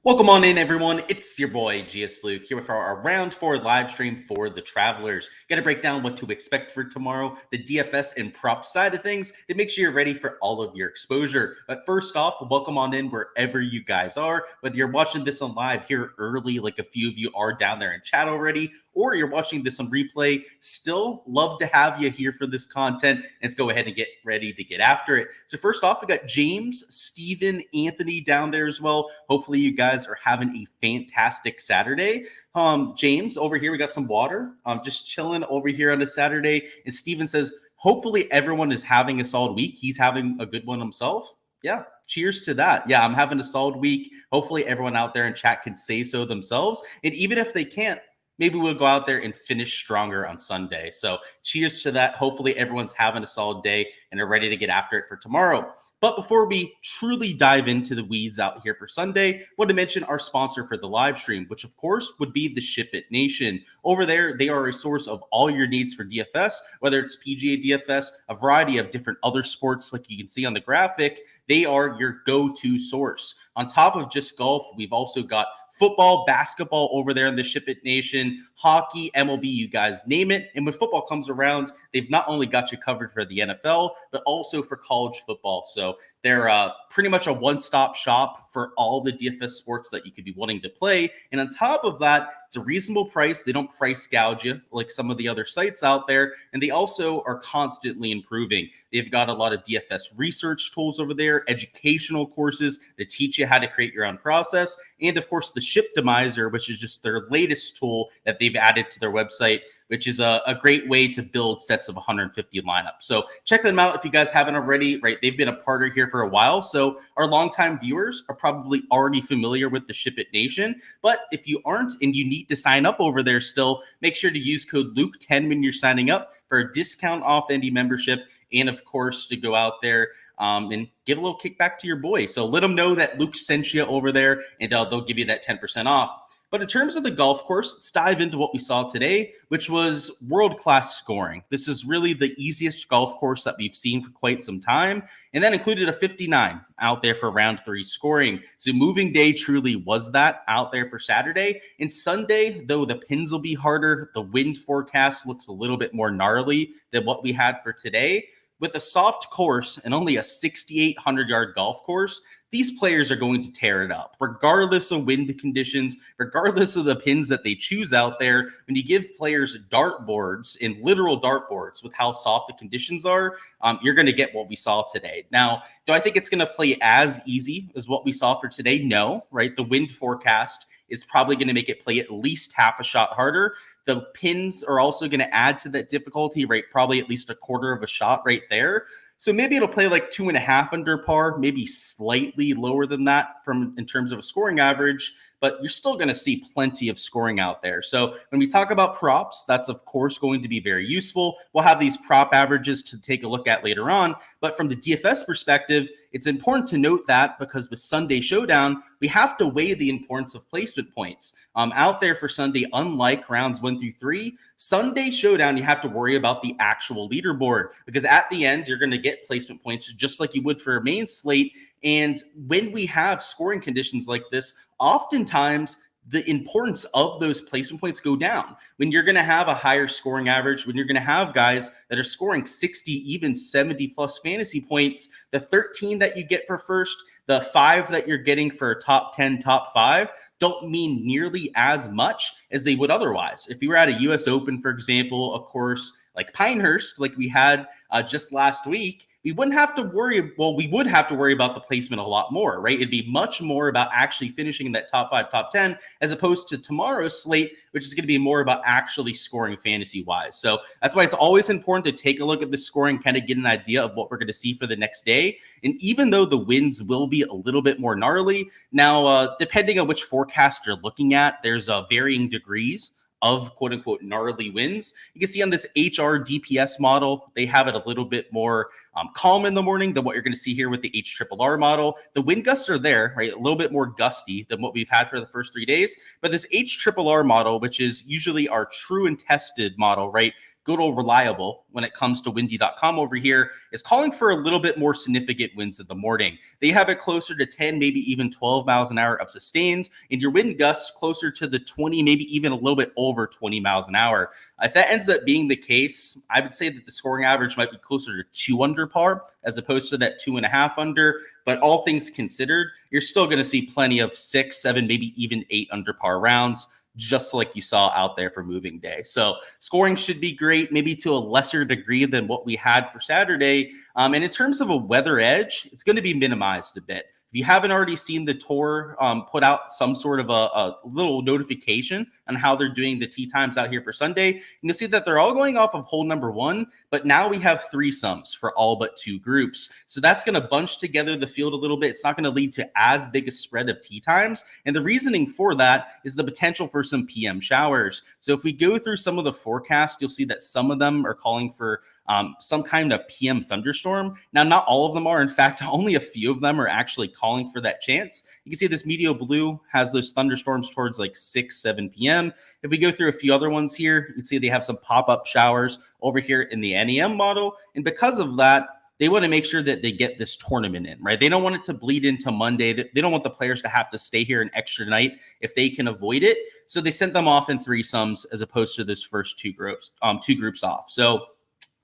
Welcome on in, everyone. It's your boy Gsluke here with our round 4 live stream for the Travelers. Got to break down what to expect for tomorrow, the DFS and prop side of things, to make sure you're ready for all of your exposure. But first off, welcome on in wherever you guys are. Whether you're watching this on live here early, like a few of you are down there in chat already, or you're watching this on replay, still love to have you here for this content. Let's go ahead and get ready to get after it. So first off, we got James, Steven, Anthony down there as well. Hopefully you guys are having a fantastic Saturday. James, over here, we got some water. Just chilling over here on a Saturday. And Steven says, hopefully everyone is having a solid week. He's having a good one himself. Yeah, cheers to that. Yeah, I'm having a solid week. Hopefully everyone out there in chat can say so themselves. And even if they can't, maybe we'll go out there and finish stronger on Sunday. So cheers to that. Hopefully everyone's having a solid day and are ready to get after it for tomorrow. But before we truly dive into the weeds out here for Sunday, I want to mention our sponsor for the live stream, which of course would be the Ship It Nation. Over there, they are a source of all your needs for DFS, whether it's PGA DFS, a variety of different other sports like you can see on the graphic. They are your go-to source. On top of just golf, we've also got football, basketball over there in the Ship It Nation, hockey, MLB, you guys name it. And when football comes around, they've not only got you covered for the NFL, but also for college football. So they're pretty much a one-stop shop for all the DFS sports that you could be wanting to play. And on top of that, it's a reasonable price. They don't price gouge you like some of the other sites out there. And they also are constantly improving. They've got a lot of DFS research tools over there, educational courses that teach you how to create your own process. And of course, the Ship Demizer, which is just their latest tool that they've added to their website, which is a great way to build sets of 150 lineups. So check them out if you guys haven't already, right? They've been a partner here for a while. So our longtime viewers are probably already familiar with the Ship It Nation. But if you aren't and you need to sign up over there still, make sure to use code Luke10 when you're signing up for a discount off any membership. And of course, to go out there and give a little kickback to your boy. So let them know that Luke sent you over there and they'll give you that 10% off. But in terms of the golf course, let's dive into what we saw today, which was world-class scoring. This is really the easiest golf course that we've seen for quite some time. And that included a 59 out there for round 3 scoring. So moving day truly was that out there for Saturday. And Sunday, though the pins will be harder, the wind forecast looks a little bit more gnarly than what we had for today. With a soft course and only a 6,800-yard golf course, these players are going to tear it up, regardless of wind conditions, regardless of the pins that they choose out there. When you give players dartboards and literal dartboards with how soft the conditions are, you're going to get what we saw today. Now, do I think it's going to play as easy as what we saw for today? No, right? The wind forecast is probably going to make it play at least half a shot harder. The pins are also going to add to that difficulty, right? Probably at least a quarter of a shot right there. So maybe it'll play like 2.5 under par, maybe slightly lower than that in terms of a scoring average, but you're still going to see plenty of scoring out there. So when we talk about props, that's of course going to be very useful. We'll have these prop averages to take a look at later on. But from the DFS perspective, it's important to note that because with Sunday Showdown, we have to weigh the importance of placement points. Out there for Sunday, unlike rounds 1 through 3, Sunday Showdown, you have to worry about the actual leaderboard because at the end, you're going to get placement points just like you would for a main slate. And when we have scoring conditions like this, oftentimes the importance of those placement points go down. When you're going to have a higher scoring average, when you're going to have guys that are scoring 60, even 70 plus fantasy points, the 13 that you get for first, the 5 that you're getting for a top 10, top 5 don't mean nearly as much as they would otherwise. If you were at a US Open, for example, of course, like Pinehurst, like we had just last week, we wouldn't have to worry. Well, we would have to worry about the placement a lot more, right? It'd be much more about actually finishing in that top 5, top 10, as opposed to tomorrow's slate, which is going to be more about actually scoring fantasy wise. So that's why it's always important to take a look at the scoring, kind of get an idea of what we're going to see for the next day. And even though the winds will be a little bit more gnarly, now, depending on which forecast you're looking at, there's varying degrees of quote unquote gnarly winds. You can see on this HR DPS model, they have it a little bit more calm in the morning than what you're going to see here with the HRRR model. The wind gusts are there, right? A little bit more gusty than what we've had for the first 3 days. But this HRRR model, which is usually our true and tested model, right? Good old reliable when it comes to windy.com over here, is calling for a little bit more significant winds in the morning. They have it closer to 10, maybe even 12 miles an hour of sustained, and your wind gusts closer to the 20, maybe even a little bit over 20 miles an hour. If that ends up being the case, I would say that the scoring average might be closer to 2 under par as opposed to that 2.5 under. But all things considered, you're still going to see plenty of 6, 7, maybe even 8 under par rounds, just like you saw out there for moving day. So scoring should be great, maybe to a lesser degree than what we had for Saturday. And in terms of a weather edge, it's going to be minimized a bit. If you haven't already seen the tour put out some sort of a little notification on how they're doing the tee times out here for Sunday, you'll see that they're all going off of hole number 1, but now we have threesomes for all but 2 groups. So that's going to bunch together the field a little bit. It's not going to lead to as big a spread of tee times. And the reasoning for that is the potential for some PM showers. So if we go through some of the forecasts, you'll see that some of them are calling for some kind of PM thunderstorm. Now, not all of them are. In fact, only a few of them are actually calling for that chance. You can see this Meteo Blue has those thunderstorms towards like 6, 7 p.m. If we go through a few other ones here, you can see they have some pop-up showers over here in the NEM model. And because of that, they want to make sure that they get this tournament in, right? They don't want it to bleed into Monday. They don't want the players to have to stay here an extra night if they can avoid it. So they sent them off in threesomes as opposed to this first two groups off. So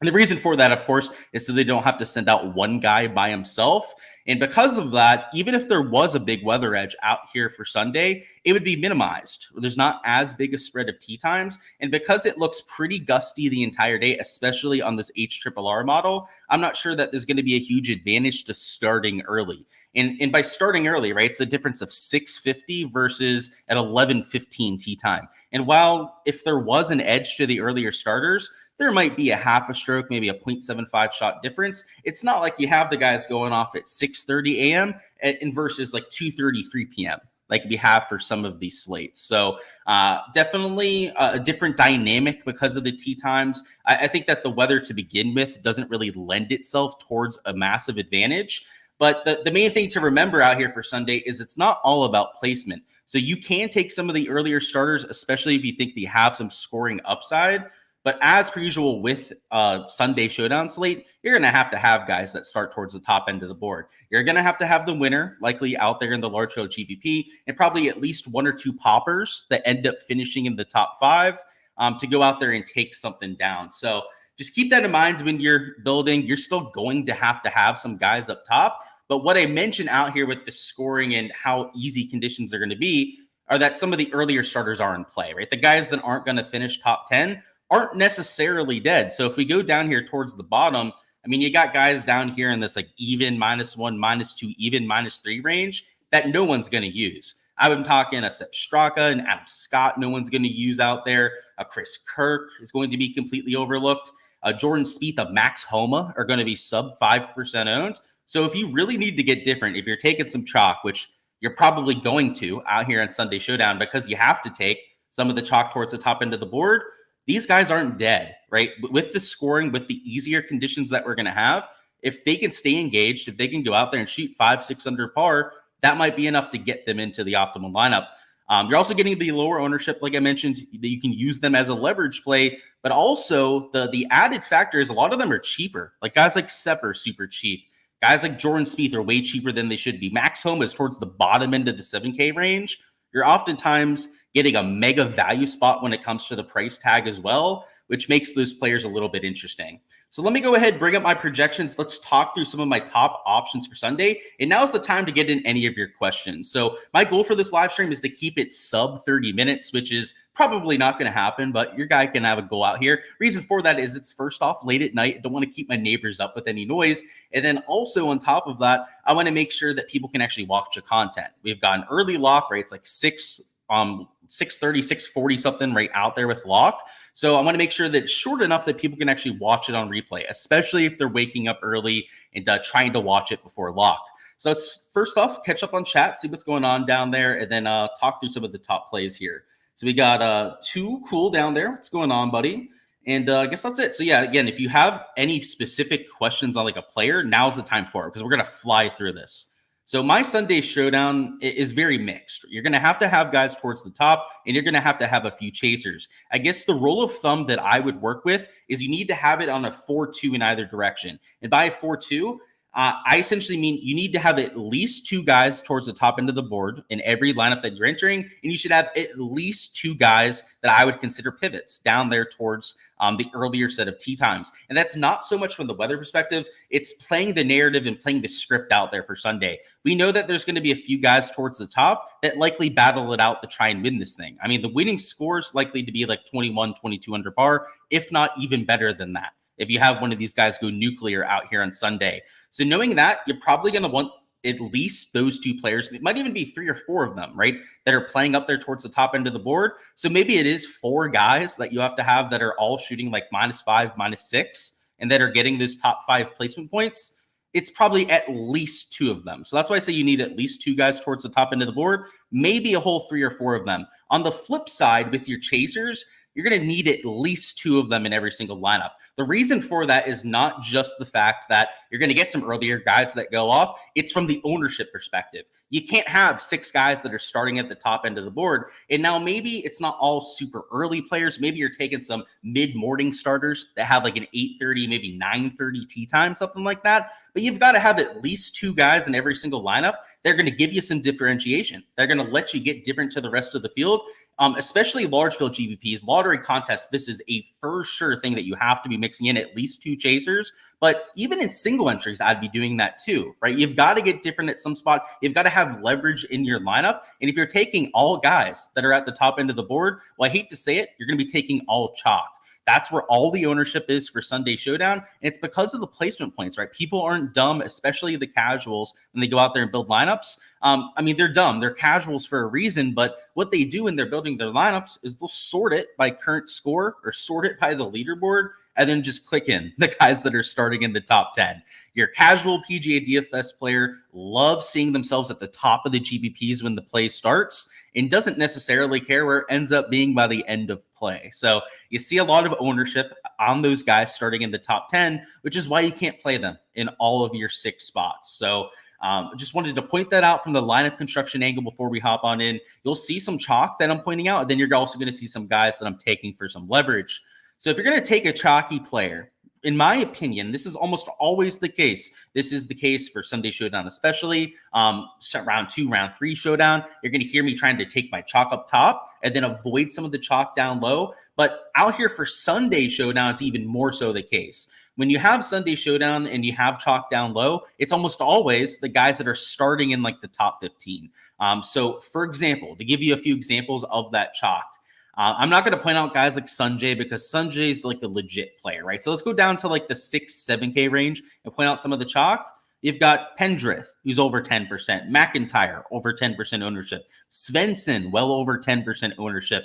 and the reason for that, of course, is so they don't have to send out one guy by himself. And because of that, even if there was a big weather edge out here for Sunday, it would be minimized. There's not as big a spread of tee times. And because it looks pretty gusty the entire day, especially on this HRRR model, I'm not sure that there's going to be a huge advantage to starting early. And by starting early, right, it's the difference of 6:50 versus at 11:15 tee time. And while if there was an edge to the earlier starters, there might be a half a stroke, maybe a 0.75 shot difference. It's not like you have the guys going off at 6:30 a.m. and versus like 2:33 p.m. like we have for some of these slates. So definitely a different dynamic because of the tee times. I think that the weather to begin with doesn't really lend itself towards a massive advantage. But the main thing to remember out here for Sunday is it's not all about placement. So you can take some of the earlier starters, especially if you think they have some scoring upside. But as per usual with Sunday Showdown slate, you're going to have guys that start towards the top end of the board. You're going to have the winner likely out there in the large field GPP and probably at least 1 or 2 poppers that end up finishing in the top 5 to go out there and take something down. So just keep that in mind when you're building. You're still going to have some guys up top. But what I mentioned out here with the scoring and how easy conditions are going to be are that some of the earlier starters are in play, right? The guys that aren't going to finish top 10 aren't necessarily dead. So if we go down here towards the bottom, I mean, you got guys down here in this like even -1, -2, even -3 range that no one's going to use. I'm talking a Sepp Straka and Adam Scott, no one's going to use out there. A Chris Kirk is going to be completely overlooked. Jordan Spieth of Max Homa are going to be sub 5% owned. So if you really need to get different, if you're taking some chalk, which you're probably going to out here on Sunday Showdown because you have to take some of the chalk towards the top end of the board, these guys aren't dead, right? With the scoring, with the easier conditions that we're going to have, if they can stay engaged, if they can go out there and shoot 5, 6 under par, that might be enough to get them into the optimal lineup. You're also getting the lower ownership, like I mentioned, that you can use them as a leverage play, but also the added factor is a lot of them are cheaper. Like guys like Sepp are super cheap. Guys like Jordan Spieth are way cheaper than they should be. Max Homa is towards the bottom end of the 7K range. You're oftentimes getting a mega value spot when it comes to the price tag as well, which makes those players a little bit interesting. So let me go ahead, bring up my projections. Let's talk through some of my top options for Sunday. And now's the time to get in any of your questions. So my goal for this live stream is to keep it sub 30 minutes, which is probably not going to happen, but your guy can have a goal out here. Reason for that is it's first off late at night. I don't want to keep my neighbors up with any noise. And then also on top of that, I want to make sure that people can actually watch the content. We've got an early lock, right? It's like 6:30, 6:40 something right out there with lock. So I want to make sure that it's short enough that people can actually watch it on replay, especially if they're waking up early and trying to watch it before lock. So let's first off catch up on chat, see what's going on down there, and then talk through some of the top plays here. So we got Too Cool down there. What's going on, buddy? And I guess that's it. So yeah, again, if you have any specific questions on like a player, now's the time for it because we're gonna fly through this. So my Sunday showdown is very mixed. You're gonna have to have guys towards the top, and you're gonna have to have a few chasers. I guess the rule of thumb that I would work with is you need to have it on a 4-2 in either direction. And by a 4-2, I essentially mean you need to have at least 2 guys towards the top end of the board in every lineup that you're entering, and you should have at least 2 guys that I would consider pivots down there towards the earlier set of tee times. And that's not so much from the weather perspective. It's playing the narrative and playing the script out there for Sunday. We know that there's going to be a few guys towards the top that likely battle it out to try and win this thing. I mean, the winning score is likely to be like 21, 22 under par, if not even better than that, if you have one of these guys go nuclear out here on Sunday. So knowing that, you're probably going to want at least those 2 players. It might even be 3 or 4 of them, right, that are playing up there towards the top end of the board. So maybe it is 4 guys that you have to have that are all shooting like -5, -6, and that are getting those top 5 placement points. It's probably at least 2 of them. So that's why I say you need at least 2 guys towards the top end of the board, maybe a whole 3 or 4 of them. On the flip side, with your chasers, you're going to need at least 2 of them in every single lineup. The reason for that is not just the fact that you're going to get some earlier guys that go off. It's from the ownership perspective. You can't have 6 guys that are starting at the top end of the board. And now maybe it's not all super early players. Maybe you're taking some mid-morning starters that have like an 8:30, maybe 9:30 tee time, something like that. But you've got to have at least 2 guys in every single lineup. They're going to give you some differentiation. They're going to let you get different to the rest of the field, especially large field GBPs, lottery contests. This is a for sure thing that you have to be mixing in at least 2 chasers. But even in single entries, I'd be doing that too, right? You've got to get different at some spot. You've got to have leverage in your lineup. And if you're taking all guys that are at the top end of the board, well, I hate to say it, you're going to be taking all chalk. That's where all the ownership is for Sunday Showdown. And it's because of the placement points, right? People aren't dumb, especially the casuals, when they go out there and build lineups. I mean, they're dumb. They're casuals for a reason. But what they do when they're building their lineups is they'll sort it by current score or sort it by the leaderboard and then just click in the guys that are starting in the top 10. Your casual PGA DFS player loves seeing themselves at the top of the GBPs when the play starts and doesn't necessarily care where it ends up being by the end of play. So you see a lot of ownership on those guys starting in the top 10, which is why you can't play them in all of your 6 spots. So just wanted to point that out from the lineup construction angle before we hop on in. You'll see some chalk that I'm pointing out, and then you're also going to see some guys that I'm taking for some leverage. So if you're going to take a chalky player, in my opinion, this is almost always the case. This is the case for Sunday Showdown, especially round 2, round 3 Showdown. You're going to hear me trying to take my chalk up top and then avoid some of the chalk down low. But out here for Sunday Showdown, it's even more so the case. When you have Sunday Showdown and you have chalk down low, it's almost always the guys that are starting in like the top 15. So for example, to give you a few examples of that chalk, I'm not going to point out guys like Sanjay because Sanjay is like a legit player, right? So let's go down to like the 6-7K range and point out some of the chalk. You've got Pendrith, who's over 10%. McIntyre, over 10% ownership. Svensson, well over 10% ownership.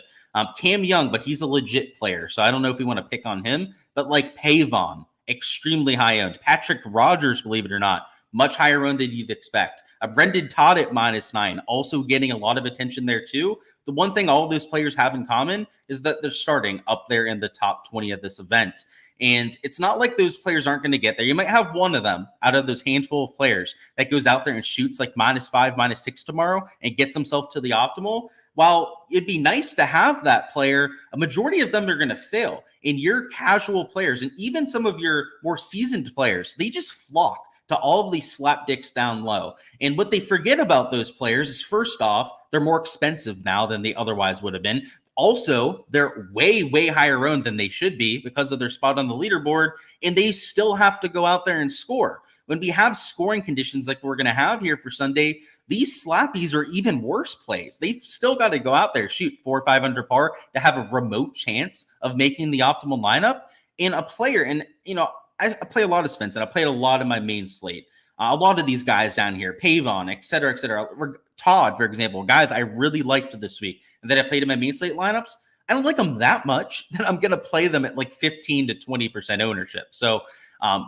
Cam Young, but he's a legit player, so I don't know if we want to pick on him. But like Pavon, extremely high owned. Patrick Rogers, believe it or not, much higher owned than you'd expect. Brendan Todd at -9, also getting a lot of attention there too. The one thing all of those players have in common is that they're starting up there in the top 20 of this event. And it's not like those players aren't going to get there. You might have one of them out of those handful of players that goes out there and shoots like -5, -6 tomorrow and gets himself to the optimal. While it'd be nice to have that player, a majority of them are going to fail. And your casual players and even some of your more seasoned players, they just flock to all of these slapdicks down low. And what they forget about those players is, first off, they're more expensive now than they otherwise would have been. Also, they're way, way higher owned than they should be because of their spot on the leaderboard, and they still have to go out there and score. When we have scoring conditions like we're going to have here for Sunday, these slappies are even worse plays. They've still got to go out there, shoot 4 or 5 under par to have a remote chance of making the optimal lineup. And a player, and you know, I play a lot of Svensson. I played a lot of my main slate. A lot of these guys down here, Pavon, et cetera, et cetera. Todd, for example, guys I really liked this week and that I played in my main slate lineups. I don't like them that much that I'm going to play them at like 15 to 20% ownership. So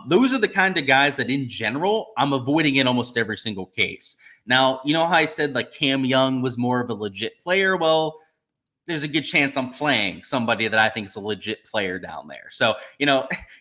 those are the kind of guys that in general, I'm avoiding in almost every single case. Now, you know how I said like Cam Young was more of a legit player? Well, there's a good chance I'm playing somebody that I think is a legit player down there. So,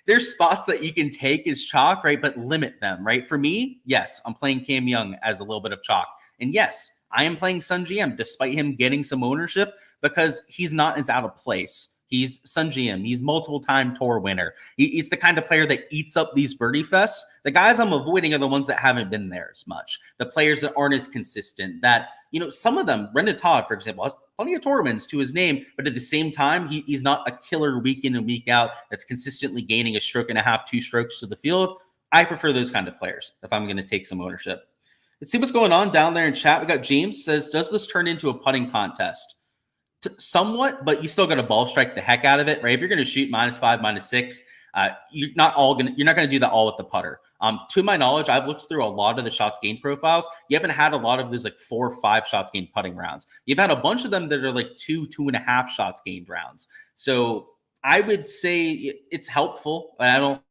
there's spots that you can take as chalk, right? But limit them, right? For me, yes, I'm playing Cam Young as a little bit of chalk. And yes, I am playing Sun GM despite him getting some ownership because he's not as out of place. He's Sun GM. He's multiple-time tour winner. He's the kind of player that eats up these birdie fests. The guys I'm avoiding are the ones that haven't been there as much. The players that aren't as consistent. That, some of them, Brendan Todd, for example, has plenty of tour wins to his name, but at the same time, he's not a killer week in and week out that's consistently gaining a stroke and a half, 2 strokes to the field. I prefer those kind of players if I'm going to take some ownership. Let's see what's going on down there in chat. We got James says, does this turn into a putting contest? Somewhat, but you still got to ball strike the heck out of it, right? If you're going to shoot -5, -6, you're not going to do that all with the putter. To my knowledge, I've looked through a lot of the shots gained profiles. You haven't had a lot of those like 4 or 5 shots gained putting rounds. You've had a bunch of them that are like 2.5 shots gained rounds. So I would say it's helpful, but I don't.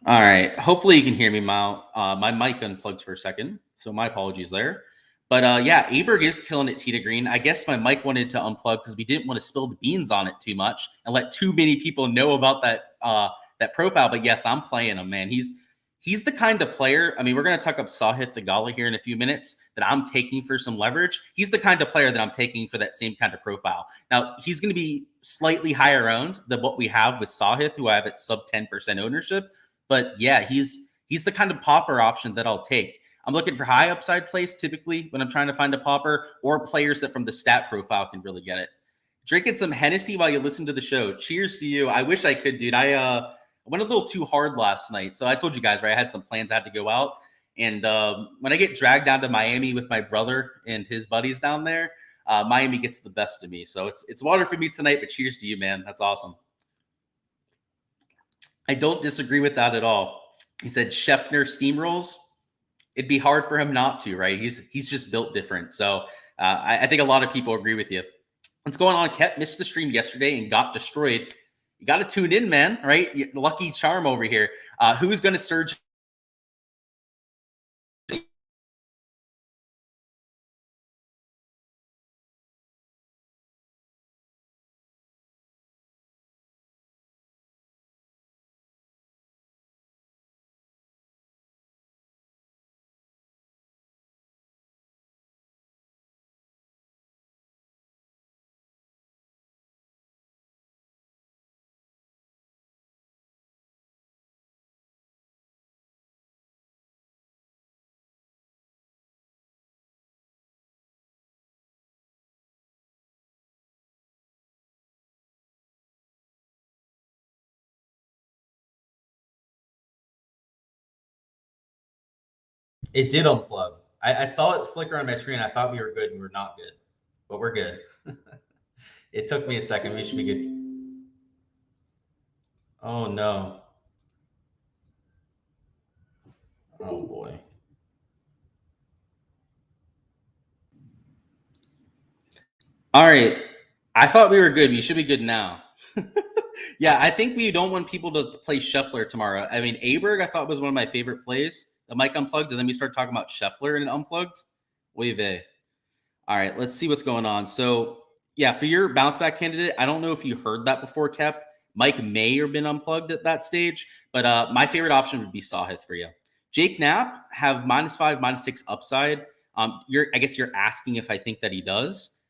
All right. Hopefully you can hear me, Mal. My mic unplugged for a second, so my apologies there. But yeah, Aberg is killing it tee to green. I guess my mic wanted to unplug because we didn't want to spill the beans on it too much and let too many people know about that profile. But yes, I'm playing him, man. He's the kind of player. I mean, we're going to talk up Sahith Theegala here in a few minutes that I'm taking for some leverage. He's the kind of player that I'm taking for that same kind of profile. Now, he's going to be slightly higher owned than what we have with Sahith, who I have at sub 10% ownership. But yeah, he's the kind of popper option that I'll take. I'm looking for high upside plays typically when I'm trying to find a popper, or players that from the stat profile can really get it. Drinking some Hennessy while you listen to the show. Cheers to you. I wish I could, dude. I went a little too hard last night. So I told you guys, right? I had some plans. I had to go out. And when I get dragged down to Miami with my brother and his buddies down there, Miami gets the best of me. So it's water for me tonight, but cheers to you, man. That's awesome. I don't disagree with that at all. He said Scheffner steamrolls. It'd be hard for him not to, right? He's just built different. So I think a lot of people agree with you. What's going on? Kept missed the stream yesterday and got destroyed. You got to tune in, man, right? Lucky charm over here. Who's going to surge? It did unplug. I saw it flicker on my screen. I thought we were good and we're not good, but we're good. It took me a second. We should be good. Oh, no. Oh, boy. All right. I thought we were good. We should be good now. Yeah, I think we don't want people to play Scheffler tomorrow. I mean, Aberg, I thought was one of my favorite plays. The mic unplugged, and then we start talking about Scheffler and it unplugged. Wave. All right, let's see what's going on. So, yeah, for your bounce back candidate, I don't know if you heard that before, Kep. Mike may have been unplugged at that stage, but my favorite option would be Sahith for you. Jake Knapp have -5, -6 upside. I guess you're asking if I think that he does.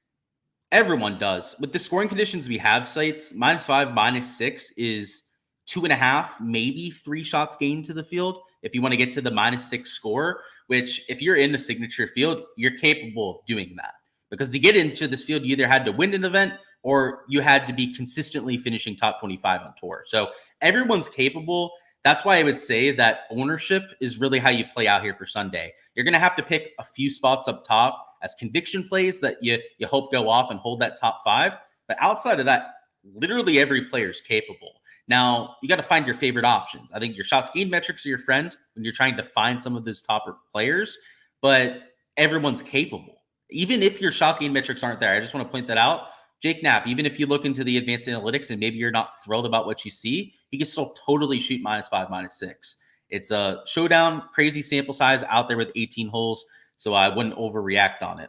Everyone does. With the scoring conditions we have, sites -5, -6 is 2.5, maybe 3 shots gained to the field. If you want to get to the -6 score, which if you're in the signature field, you're capable of doing that. Because to get into this field, you either had to win an event or you had to be consistently finishing top 25 on tour. So everyone's capable. That's why I would say that ownership is really how you play out here for Sunday. You're going to have to pick a few spots up top as conviction plays that you hope go off and hold that top 5. But outside of that, literally every player is capable. Now, you got to find your favorite options. I think your shots gained metrics are your friend when you're trying to find some of those top players, but everyone's capable. Even if your shots gained metrics aren't there, I just want to point that out. Jake Knapp, even if you look into the advanced analytics and maybe you're not thrilled about what you see, he can still totally shoot -5, -6. It's a Showdown, crazy sample size out there with 18 holes, so I wouldn't overreact on it.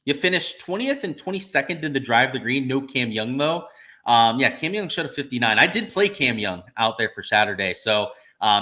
You finished 20th and 22nd in the drive the green. No Cam Young, though. Yeah, Cam Young shot a 59. I did play Cam Young out there for Saturday, so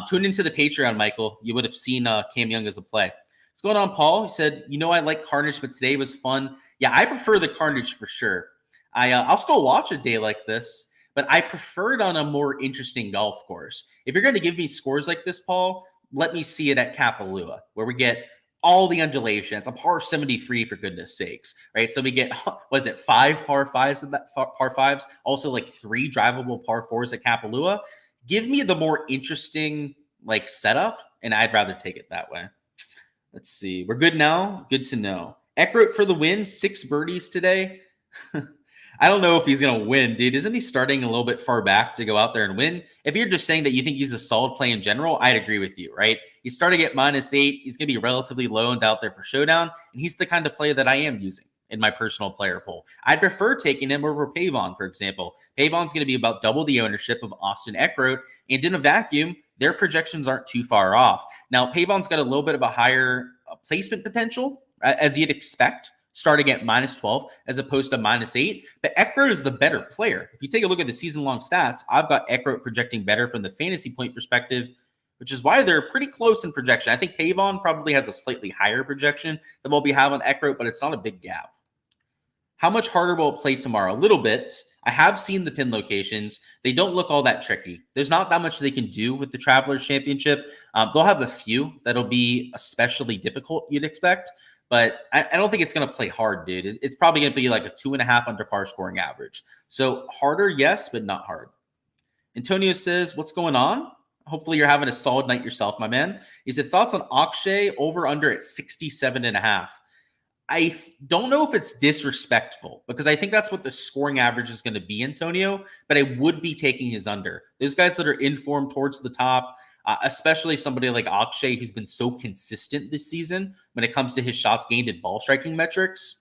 tune into the Patreon, Michael. You would have seen Cam Young as a play. What's going on, Paul? He said, I like Carnage, but today was fun. Yeah, I prefer the Carnage for sure. I'll still watch a day like this, but I prefer it on a more interesting golf course. If you're going to give me scores like this, Paul, let me see it at Kapalua, where we get all the undulations, a par 73 for goodness sakes, right? So we get, 5 par 5s in that par 5s, also like 3 drivable par 4s at Kapalua. Give me the more interesting setup, and I'd rather take it that way. Let's see. We're good now. Good to know. Eckroat for the win. 6 birdies today. I don't know if he's going to win, dude. Isn't he starting a little bit far back to go out there and win? If you're just saying that you think he's a solid play in general, I'd agree with you, right? He's starting at -8. He's going to be relatively low and out there for Showdown, and he's the kind of play that I am using in my personal player pool. I'd prefer taking him over Pavon, for example. Pavon's going to be about double the ownership of Austin Eckroat, and in a vacuum, their projections aren't too far off. Now, Pavon's got a little bit of a higher placement potential, as you'd expect, starting at -12 as opposed to -8. But Eckroat is the better player. If you take a look at the season-long stats, I've got Eckroat projecting better from the fantasy point perspective, which is why they're pretty close in projection. I think Pavon probably has a slightly higher projection than what we have on Eckroat, but it's not a big gap. How much harder will it play tomorrow? A little bit. I have seen the pin locations. They don't look all that tricky. There's not that much they can do with the Travelers Championship. They'll have a few that'll be especially difficult, you'd expect. But I don't think it's going to play hard, dude. It's probably going to be like a 2.5 under par scoring average. So harder, yes, but not hard. Antonio says, what's going on? Hopefully you're having a solid night yourself, my man. He said, thoughts on Akshay over under at 67.5. I don't know if it's disrespectful because I think that's what the scoring average is going to be, Antonio, but I would be taking his under. Those guys that are in form towards the top, especially somebody like Akshay, who's been so consistent this season when it comes to his shots gained and ball striking metrics.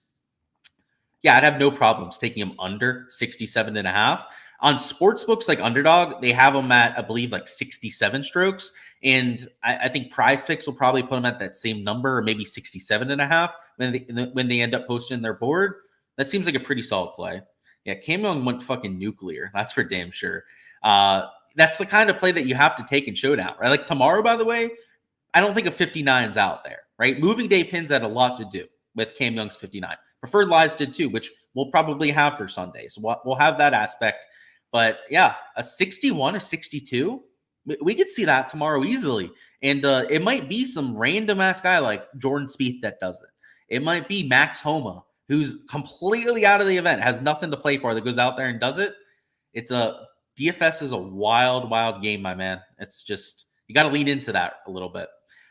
Yeah, I'd have no problems taking him under 67.5. On sports books like Underdog, they have him at, I believe, like 67 strokes. And I think Prize Picks will probably put him at that same number, or maybe 67.5 when they end up posting their board. That seems like a pretty solid play. Yeah, Cam Young went fucking nuclear. That's for damn sure. That's the kind of play that you have to take in Showdown, right? Like tomorrow, by the way, I don't think a 59's out there, right? Moving day pins had a lot to do with Cam Young's 59. Preferred Lies did too, which we'll probably have for Sunday. So we'll have that aspect. But yeah, a 61, a 62, we could see that tomorrow easily. And it might be some random ass guy like Jordan Spieth that does it. It might be Max Homa, who's completely out of the event, has nothing to play for, that goes out there and does it. DFS is a wild, wild game, my man. It's just, you got to lean into that a little bit.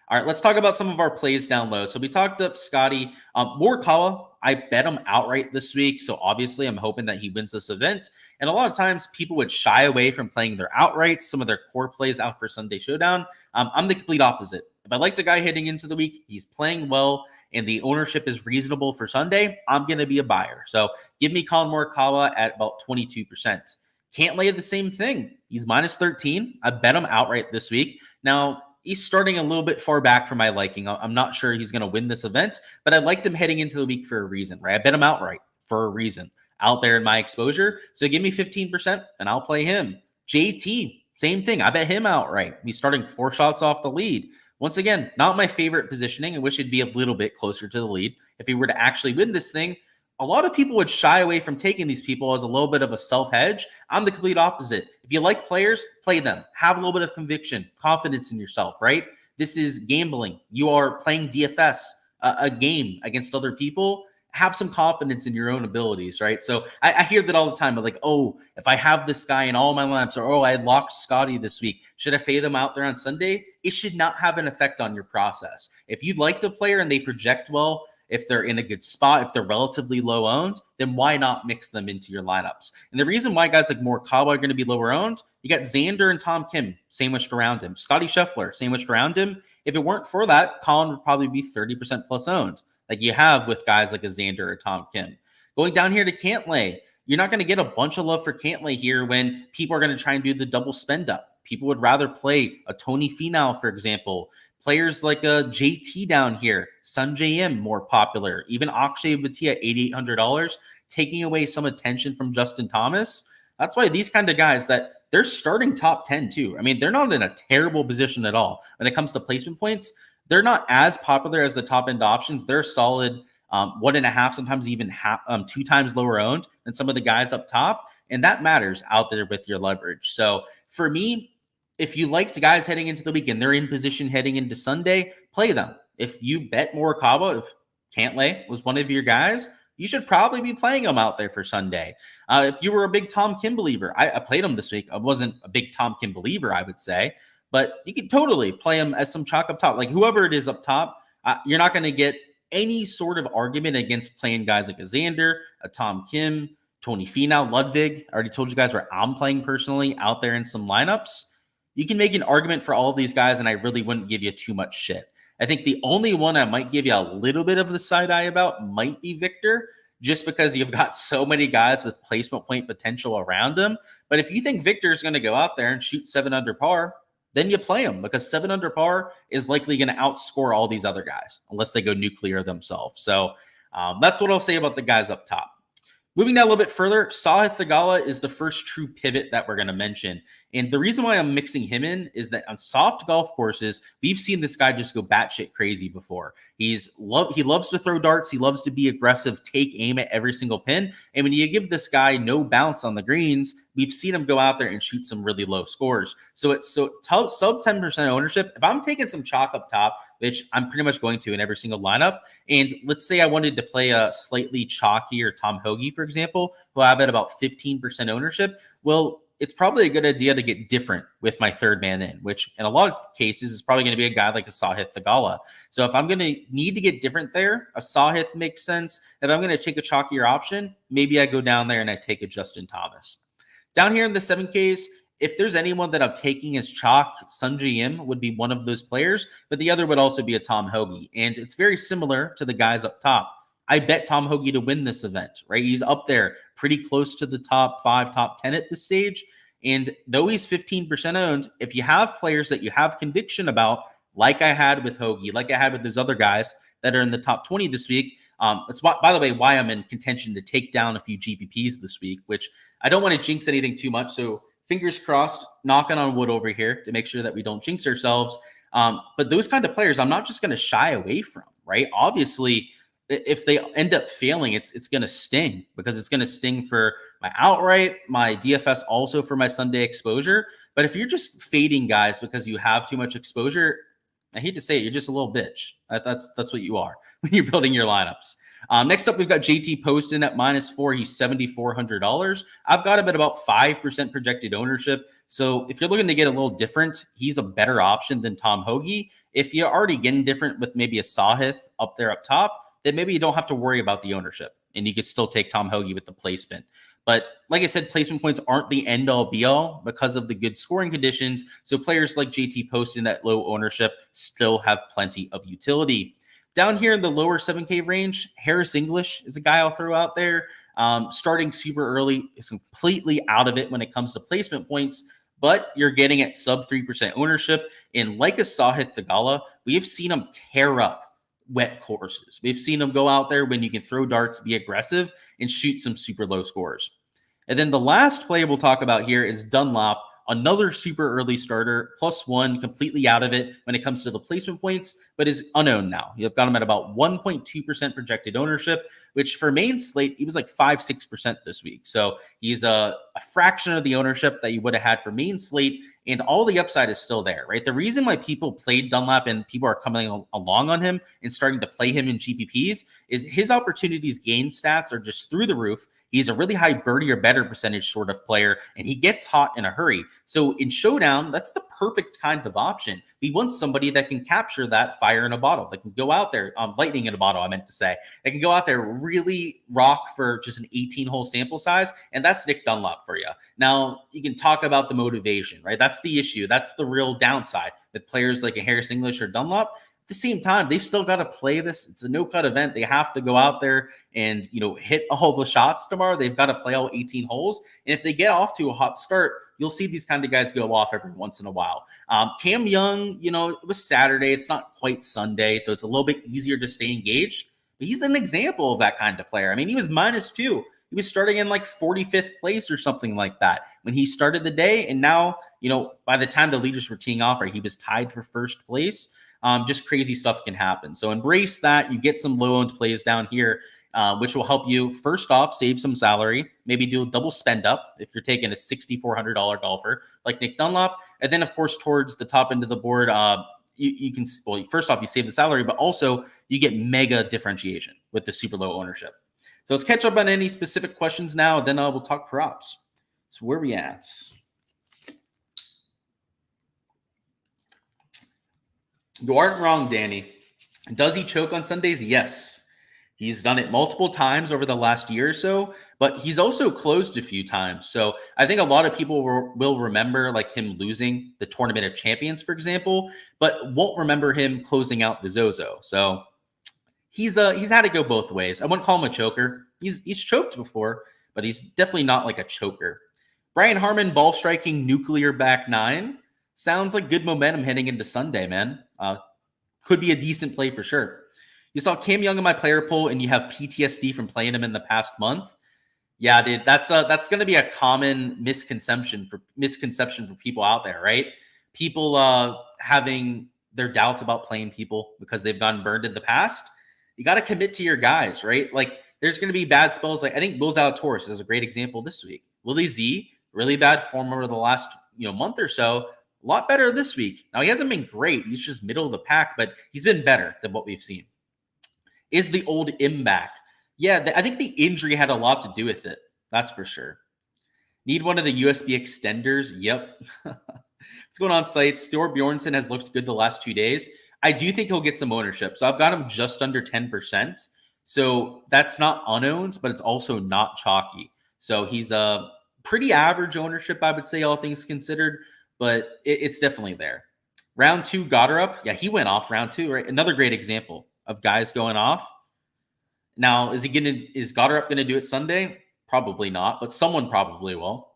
All right, let's talk about some of our plays down low. So we talked up Scotty. Morikawa, I bet him outright this week. So obviously I'm hoping that he wins this event. And a lot of times people would shy away from playing their outrights, some of their core plays out for Sunday Showdown. I'm the complete opposite. If I liked a guy heading into the week, he's playing well, and the ownership is reasonable for Sunday, I'm going to be a buyer. So give me Colin Morikawa at about 22%. Can't lay the same thing. He's -13. I bet him outright this week. Now, he's starting a little bit far back for my liking. I'm not sure he's going to win this event, but I liked him heading into the week for a reason, right? I bet him outright for a reason out there in my exposure. So give me 15% and I'll play him. JT, same thing. I bet him outright. He's starting 4 shots off the lead. Once again, not my favorite positioning. I wish he'd be a little bit closer to the lead. If he were to actually win this thing, a lot of people would shy away from taking these people as a little bit of a self-hedge. I'm the complete opposite. If you like players, play them. Have a little bit of conviction, confidence in yourself, right? This is gambling. You are playing DFS, a game against other people. Have some confidence in your own abilities, right? So I hear that all the time, but like, oh, if I have this guy in all my lineups, or oh, I locked Scotty this week, should I fade them out there on Sunday? It should not have an effect on your process. If you liked a player and they project well, if they're in a good spot, if they're relatively low owned, then why not mix them into your lineups? And the reason why guys like Morikawa are going to be lower owned, you got Xander and Tom Kim sandwiched around him. Scotty Scheffler sandwiched around him. If it weren't for that, Colin would probably be 30% plus owned, like you have with guys like a Xander or Tom Kim. Going down here to Cantlay, you're not going to get a bunch of love for Cantlay here when people are going to try and do the double spend up. People would rather play a Tony Finau, for example. Players like a JT down here, Sanjay M more popular, even Akshay Bhatia, $8,800, taking away some attention from Justin Thomas. That's why these kind of guys that they're starting top 10 too. I mean, they're not in a terrible position at all. When it comes to placement points, they're not as popular as the top end options. They're solid 1.5, sometimes even 2 times lower owned than some of the guys up top. And that matters out there with your leverage. So for me, if you liked guys heading into the weekend, they're in position heading into Sunday, play them. If you bet Morikawa, if Cantlay was one of your guys, you should probably be playing him out there for Sunday. If you were a big Tom Kim believer, I played him this week. I wasn't a big Tom Kim believer, I would say, but you could totally play him as some chalk up top. Like whoever it is up top, you're not going to get any sort of argument against playing guys like a Xander, a Tom Kim, Tony Finau, Ludwig. I already told you guys where I'm playing personally out there in some lineups. You can make an argument for all of these guys, and I really wouldn't give you too much shit. I think the only one I might give you a little bit of the side eye about might be Victor, just because you've got so many guys with placement point potential around him. But if you think Victor is going to go out there and shoot 7 under par, then you play him, because 7 under par is likely going to outscore all these other guys unless they go nuclear themselves. So that's what I'll say about the guys up top. Moving down a little bit further, Sahith Theegala is the first true pivot that we're going to mention. And the reason why I'm mixing him in is that on soft golf courses, we've seen this guy just go batshit crazy before. He loves to throw darts. He loves to be aggressive, take aim at every single pin. And when you give this guy no bounce on the greens, we've seen him go out there and shoot some really low scores. So it's sub 10% ownership. If I'm taking some chalk up top, which I'm pretty much going to in every single lineup, and let's say I wanted to play a slightly chalkier Tom Hoge, for example, who I have at about 15% ownership, well, it's probably a good idea to get different with my third man in, which in a lot of cases is probably going to be a guy like a Sahith Theegala. So if I'm going to need to get different there, a Sahith makes sense. If I'm going to take a chalkier option, maybe I go down there and I take a Justin Thomas. Down here in the 7Ks, if there's anyone that I'm taking as chalk, Sanjay M would be one of those players, but the other would also be a Tom Hoge. And it's very similar to the guys up top. I bet Tom Hoge to win this event, right? He's up there pretty close to the top 5, top 10 at this stage. And though he's 15% owned, if you have players that you have conviction about, like I had with Hoge, like I had with those other guys that are in the top 20 this week, it's, by the way, why I'm in contention to take down a few GPPs this week, which I don't want to jinx anything too much. So fingers crossed, knocking on wood over here to make sure that we don't jinx ourselves. But those kind of players, I'm not just going to shy away from, right? Obviously, if they end up failing, it's going to sting, because it's going to sting for my outright, my DFS, also for my Sunday exposure. But if you're just fading guys because you have too much exposure, I hate to say it, you're just a little bitch. That's what you are when you're building your lineups. Next up, we've got JT Poston at -4. He's $7,400. I've got him at about 5% projected ownership. So if you're looking to get a little different, he's a better option than Tom Hoge. If you're already getting different with maybe a Sahith up there up top, then maybe you don't have to worry about the ownership, and you could still take Tom Hoge with the placement. But like I said, placement points aren't the end-all be-all because of the good scoring conditions. So players like JT Poston at low ownership still have plenty of utility. Down here in the lower 7K range, Harris English is a guy I'll throw out there. Starting super early is completely out of it when it comes to placement points, but you're getting at sub 3% ownership. And like a Sahith Theegala, we have seen him tear up wet courses. We've seen them go out there when you can throw darts, be aggressive, and shoot some super low scores. And then the last play we'll talk about here is Dunlop, another super early starter, +1, completely out of it when it comes to the placement points, but is unowned now. You've got him at about 1.2% projected ownership, which for main slate, he was like 5-6% this week. So he's a fraction of the ownership that you would have had for main slate, and all the upside is still there, right? The reason why people played Dunlap and people are coming along on him and starting to play him in GPPs is his opportunities gain stats are just through the roof. He's a really high birdie or better percentage sort of player, and he gets hot in a hurry. So in Showdown, that's the perfect kind of option. We want somebody that can capture that fire in a bottle, that can go out there, lightning in a bottle, I meant to say, that can go out there, really rock for just an 18-hole sample size, and that's Nick Dunlop for you. Now, you can talk about the motivation, right? That's the issue. That's the real downside with players like a Harris English or Dunlop. the same time, they've still got to play this. It's a no-cut event. They have to go out there and, hit all the shots tomorrow. They've got to play all 18 holes. And if they get off to a hot start, you'll see these kind of guys go off every once in a while. Cam Young, it was Saturday. It's not quite Sunday, so it's a little bit easier to stay engaged. But he's an example of that kind of player. I mean, he was -2. He was starting in like 45th place or something like that when he started the day. And now, by the time the leaders were teeing off, right, he was tied for first place. Just crazy stuff can happen. So embrace that. You get some low-owned plays down here, which will help you, first off, save some salary, maybe do a double spend up if you're taking a $6,400 golfer like Nick Dunlop. And then, of course, towards the top end of the board, you can, first off, you save the salary, but also you get mega differentiation with the super low ownership. So let's catch up on any specific questions now, then we'll talk props. So where are we at? You aren't wrong, Danny. Does he choke on Sundays? Yes. He's done it multiple times over the last year or so, but he's also closed a few times. So I think a lot of people will remember like him losing the Tournament of Champions, for example, but won't remember him closing out the Zozo. So he's had to go both ways. I wouldn't call him a choker. He's choked before, but he's definitely not like a choker. Brian Harman, ball striking, nuclear back nine. Sounds like good momentum heading into Sunday, man. Could be a decent play for sure. You saw Cam Young in my player pool, and you have PTSD from playing him in the past month. Yeah, dude, that's going to be a common misconception for people out there, right? People having their doubts about playing people because they've gotten burned in the past. You got to commit to your guys, right? Like, there's going to be bad spells. Like, I think Will Zalatoris is a great example this week. Willie Z, really bad form over the last month or so. A lot better this week. Now, he hasn't been great. He's just middle of the pack, but he's been better than what we've seen. Is the old M back? Yeah, I think the injury had a lot to do with it. That's for sure. Need one of the USB extenders? Yep. What's going on, sites? Thor Bjornsson has looked good the last 2 days. I do think he'll get some ownership. So I've got him just under 10%. So that's not unowned, but it's also not chalky. So he's a pretty average ownership, I would say, all things considered. But it's definitely there. Round 2, Goddard. Yeah, he went off round 2, right? Another great example of guys going off. Now, is Goddard going to do it Sunday? Probably not, but someone probably will.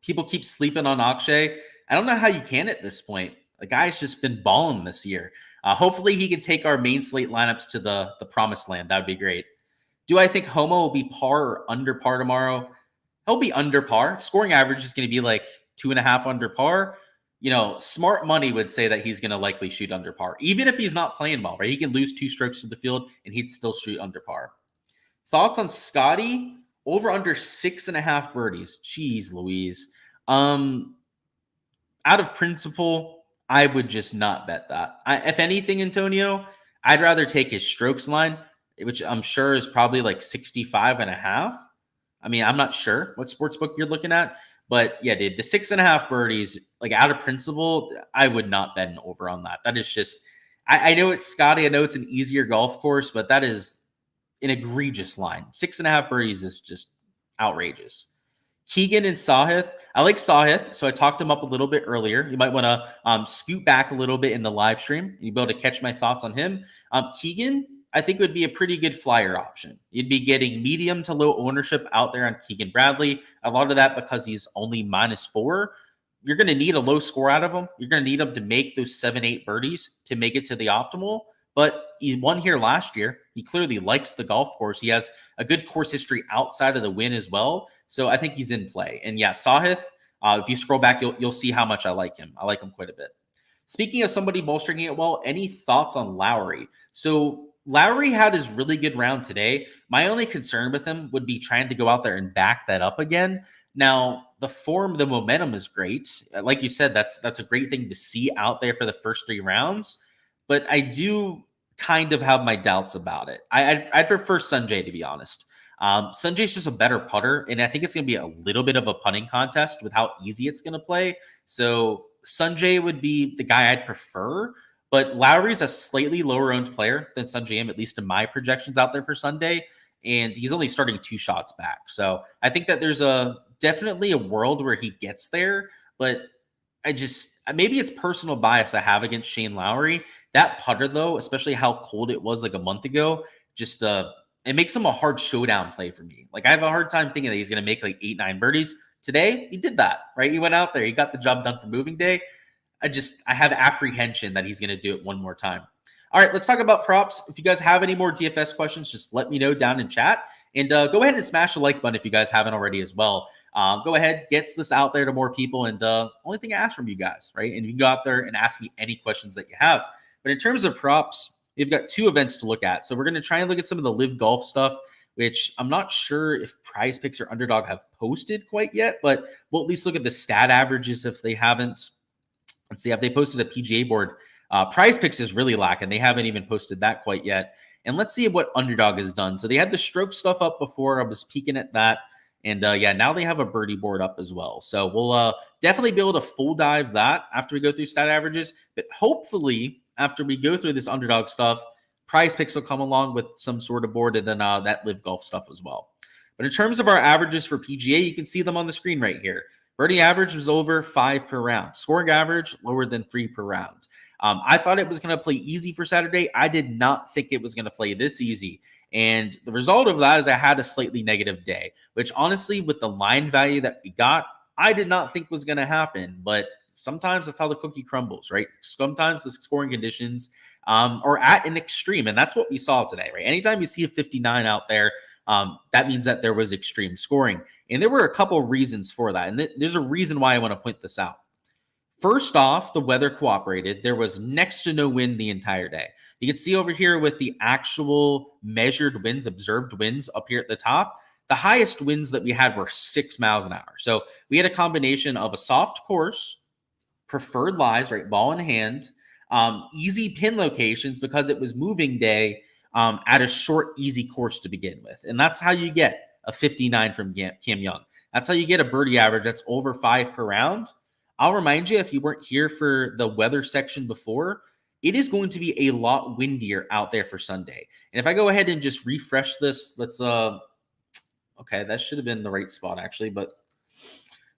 People keep sleeping on Akshay. I don't know how you can at this point. The guy's just been balling this year. Hopefully he can take our main slate lineups to the promised land. That would be great. Do I think Homo will be par or under par tomorrow? He'll be under par. Scoring average is going to be like 2.5 under par. Smart money would say that he's going to likely shoot under par, even if he's not playing well, right? He can lose 2 strokes to the field and he'd still shoot under par. Thoughts on Scotty? Over under 6.5 birdies. Jeez Louise. Out of principle, I would just not bet that. If anything, Antonio, I'd rather take his strokes line, which I'm sure is probably like 65.5. I mean, I'm not sure what sportsbook you're looking at. But yeah, dude, the 6.5 birdies, like out of principle, I would not bet an over on that. That is just, I know it's Scotty. I know it's an easier golf course, but that is an egregious line. 6.5 birdies is just outrageous. Keegan and Sahith. I like Sahith, so I talked him up a little bit earlier. You might want to scoot back a little bit in the live stream. You'll be able to catch my thoughts on him. Keegan, I think would be a pretty good flyer option. You'd be getting medium to low ownership out there on Keegan Bradley. A lot of that because he's only -4. You're going to need a low score out of him. You're going to need him to make those 7-8 birdies to make it to the optimal. But he won here last year. He clearly likes the golf course. He has a good course history outside of the win as well. So I think he's in play. And yeah, Sahith, if you scroll back, you'll see how much I like him. I like him quite a bit. Speaking of somebody bolstering it well, any thoughts on Lowry? So Lowry had his really good round today. My only concern with him would be trying to go out there and back that up again. Now, the form, the momentum is great. Like you said, that's a great thing to see out there for the first 3 rounds. But I do kind of have my doubts about it. I'd prefer Sanjay, to be honest. Sanjay's just a better putter, and I think it's going to be a little bit of a putting contest with how easy it's going to play. So Sanjay would be the guy I'd prefer. But Lowry's a slightly lower owned player than Sanjay, at least in my projections out there for Sunday. And he's only starting 2 shots back. So I think that there's definitely a world where he gets there. But maybe it's personal bias I have against Shane Lowry. That putter though, especially how cold it was like a month ago, just it makes him a hard showdown play for me. Like I have a hard time thinking that he's going to make like 8-9 birdies. Today, he did that, right? He went out there, he got the job done for moving day. I have apprehension that he's going to do it one more time. All right, let's talk about props. If you guys have any more DFS questions, just let me know down in chat. And go ahead and smash the like button if you guys haven't already as well. Go ahead, gets this out there to more people. And only thing I ask from you guys, right? And you can go out there and ask me any questions that you have. But in terms of props, we've got 2 events to look at. So we're going to try and look at some of the live golf stuff, which I'm not sure if Prize Picks or Underdog have posted quite yet, but we'll at least look at the stat averages if they haven't. Let's see, have they posted a PGA board? Prize Picks is really lacking. They haven't even posted that quite yet. And let's see what Underdog has done. So they had the stroke stuff up before. I was peeking at that. And yeah, now they have a birdie board up as well. So we'll definitely be able to full dive that after we go through stat averages. But hopefully, after we go through this Underdog stuff, Prize Picks will come along with some sort of board and then that live golf stuff as well. But in terms of our averages for PGA, you can see them on the screen right here. Birdie average was over 5 per round. Scoring average, lower than 3 per round. I thought it was going to play easy for Saturday. I did not think it was going to play this easy. And the result of that is I had a slightly negative day, which honestly, with the line value that we got, I did not think was going to happen. But sometimes that's how the cookie crumbles, right? Sometimes the scoring conditions are at an extreme. And that's what we saw today, right? Anytime you see a 59 out there, that means that there was extreme scoring. And there were a couple of reasons for that. And there's a reason why I want to point this out. First off, the weather cooperated. There was next to no wind the entire day. You can see over here with the actual measured winds, observed winds up here at the top, the highest winds that we had were 6 miles an hour. So we had a combination of a soft course, preferred lies, right, ball in hand, easy pin locations because it was moving day at a short, easy course to begin with. And that's how you get a 59 from Cam Young. That's how you get a birdie average that's over 5 per round. I'll remind you, if you weren't here for the weather section before, it is going to be a lot windier out there for Sunday. And if I go ahead and just refresh this, let's, okay, that should have been the right spot actually, but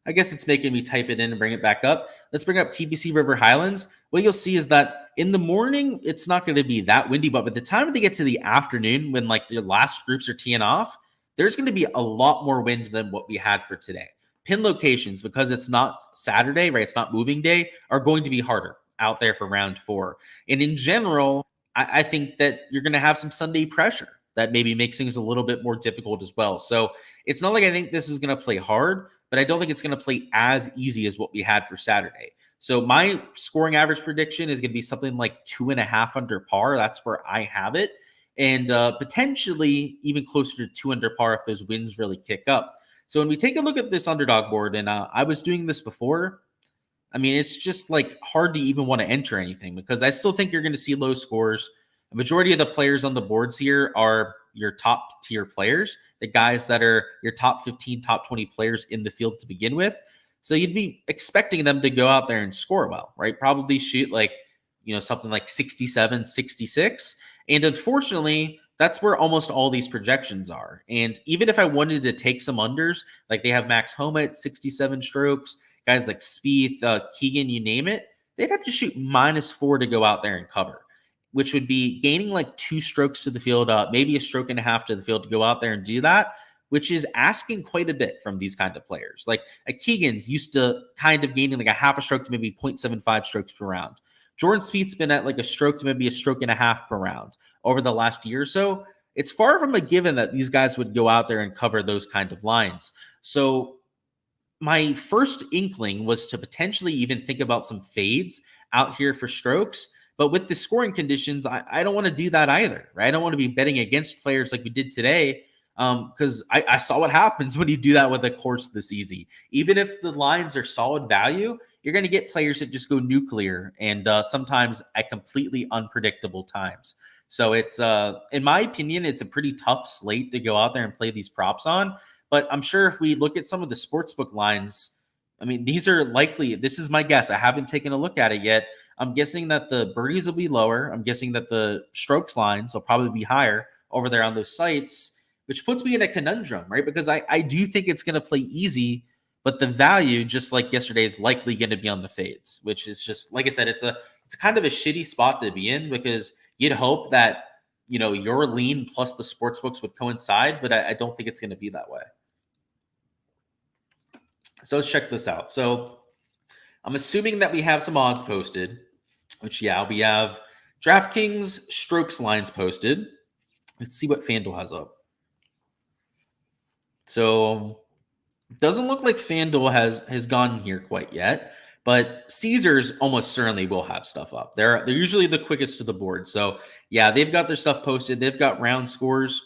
I guess it's making me type it in and bring it back up. Let's bring up TPC River Highlands. What you'll see is that in the morning, it's not going to be that windy, but by the time they get to the afternoon, when like the last groups are teeing off, there's going to be a lot more wind than what we had for today. Pin locations, because it's not Saturday, right? It's not moving day, are going to be harder out there for round 4. And in general, I think that you're going to have some Sunday pressure that maybe makes things a little bit more difficult as well. So it's not like I think this is going to play hard, but I don't think it's going to play as easy as what we had for Saturday. So my scoring average prediction is going to be something like 2.5 under par. That's where I have it. And potentially even closer to 2 under par if those winds really kick up. So when we take a look at this Underdog board, and I was doing this before, I mean, it's just like hard to even want to enter anything because I still think you're going to see low scores. The majority of the players on the boards here are your top tier players, the guys that are your top 15, top 20 players in the field to begin with. So you'd be expecting them to go out there and score well, right? Probably shoot like, something like 67, 66. And unfortunately, that's where almost all these projections are. And even if I wanted to take some unders, like they have Max Homa at 67 strokes, guys like Spieth, Keegan, you name it, they'd have to shoot -4 to go out there and cover, which would be gaining like 2 strokes to the field, maybe a stroke and a half to the field to go out there and do that, which is asking quite a bit from these kind of players. Like Keegan's used to kind of gaining like a half a stroke to maybe 0.75 strokes per round. Jordan Spieth's been at like a stroke to maybe a stroke and a half per round over the last year or so. It's far from a given that these guys would go out there and cover those kind of lines. So my first inkling was to potentially even think about some fades out here for strokes. But with the scoring conditions, I don't want to do that either, right? I don't want to be betting against players like we did today because I saw what happens when you do that with a course this easy. Even if the lines are solid value, you're going to get players that just go nuclear and sometimes at completely unpredictable times. So it's, in my opinion, it's a pretty tough slate to go out there and play these props on. But I'm sure if we look at some of the sportsbook lines, I mean, these are likely, this is my guess. I haven't taken a look at it yet. I'm guessing that the birdies will be lower. I'm guessing that the strokes lines will probably be higher over there on those sites, which puts me in a conundrum, right? Because I do think it's going to play easy, but the value, just like yesterday, is likely going to be on the fades, which is just, like I said, it's kind of a shitty spot to be in, because you'd hope that, your lean plus the sports books would coincide, but I don't think it's going to be that way. So let's check this out. So I'm assuming that we have some odds posted, which, yeah, we have Draftkings strokes lines posted. Let's see what FanDuel has up. So doesn't look like FanDuel has gone here quite yet, but Caesars almost certainly will have stuff up. They're usually the quickest to the board. So yeah, they've got their stuff posted. They've got round scores,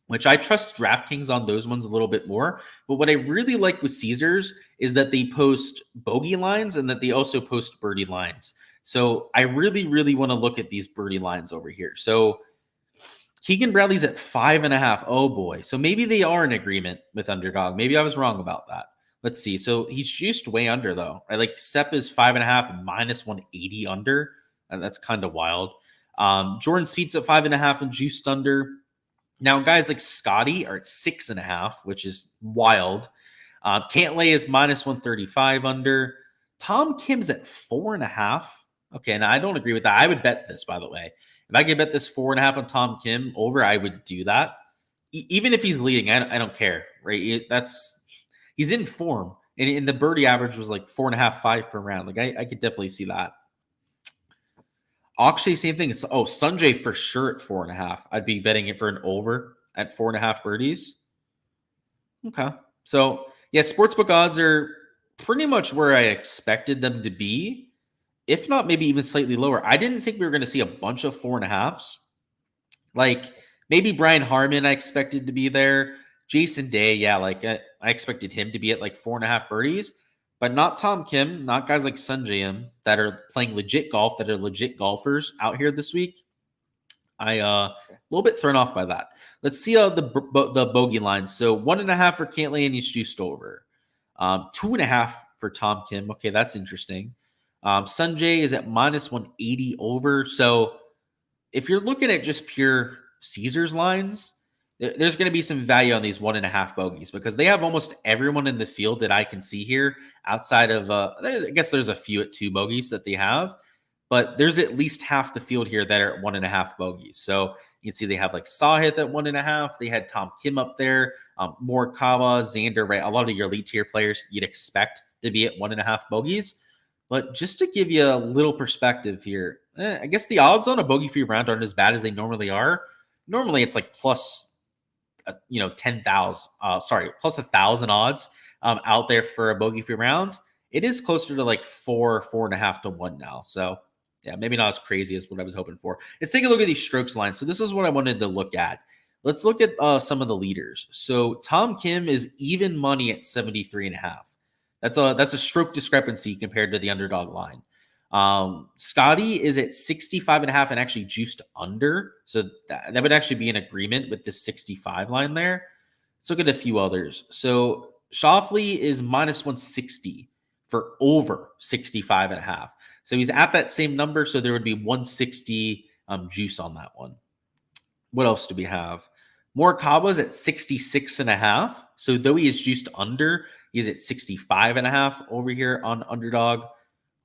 which I trust DraftKings on those ones a little bit more. But what I really like with Caesars is that they post bogey lines and that they also post birdie lines. So I really, really want to look at these birdie lines over here. So Keegan Bradley's at 5.5. Oh boy. So maybe they are in agreement with Underdog. Maybe I was wrong about that. Let's see. So he's juiced way under though. Right? Like Sepp is 5.5 minus 180 under. And that's kind of wild. Jordan Spieth's at 5.5 and juiced under. Now, guys like Scotty are at 6.5, which is wild. Cantlay is minus 135 under. Tom Kim's at 4.5. Okay, now I don't agree with that. I would bet this, by the way. If I could bet this 4.5 on Tom Kim over, I would do that. Even if he's leading, I don't care, right? He's in form, and the birdie average was like 4.5, 5 per round. Like I could definitely see that. Actually, same thing. Sanjay for sure at 4.5. I'd be betting it for an over at 4.5 birdies. Okay, so yeah, sportsbook odds are pretty much where I expected them to be, if not maybe even slightly lower. I didn't think we were going to see a bunch of 4.5s. Like maybe Brian Harmon, I expected to be there. Jason Day, yeah, like I expected him to be at like 4.5 birdies, but not Tom Kim, not guys like Sanjay that are playing legit golf, that are legit golfers out here this week. A little bit thrown off by that. Let's see the bogey lines. So 1.5 for Cantlay, and he's juiced over. 2.5 for Tom Kim. Okay, that's interesting. Sanjay is at minus 180 over. So if you're looking at just pure Caesars lines, there's going to be some value on these 1.5 bogeys, because they have almost everyone in the field that I can see here outside of, I guess there's a few at 2 bogeys that they have, but there's at least half the field here that are at 1.5 bogeys. So you can see they have like Sahith at 1.5. They had Tom Kim up there, Morikawa, Xander, right? A lot of your elite tier players you'd expect to be at 1.5 bogeys. But just to give you a little perspective here, I guess the odds on a bogey-free round aren't as bad as they normally are. Normally it's like plus 10,000, plus 1,000 odds out there for a bogey-free round. It is closer to like 4.5 to 1 now. So yeah, maybe not as crazy as what I was hoping for. Let's take a look at these strokes lines. So this is what I wanted to look at. Let's look at some of the leaders. So Tom Kim is even money at 73.5. That's a stroke discrepancy compared to the Underdog line. Scotty is at 65.5 and actually juiced under. So that would actually be in agreement with the 65 line there. Let's look at a few others. So Shoffley is minus 160 for over 65.5. So he's at that same number. So there would be 160 juice on that one. What else do we have? Morikawa's at 66.5. So though he is juiced under, he's at 65.5 over here on Underdog.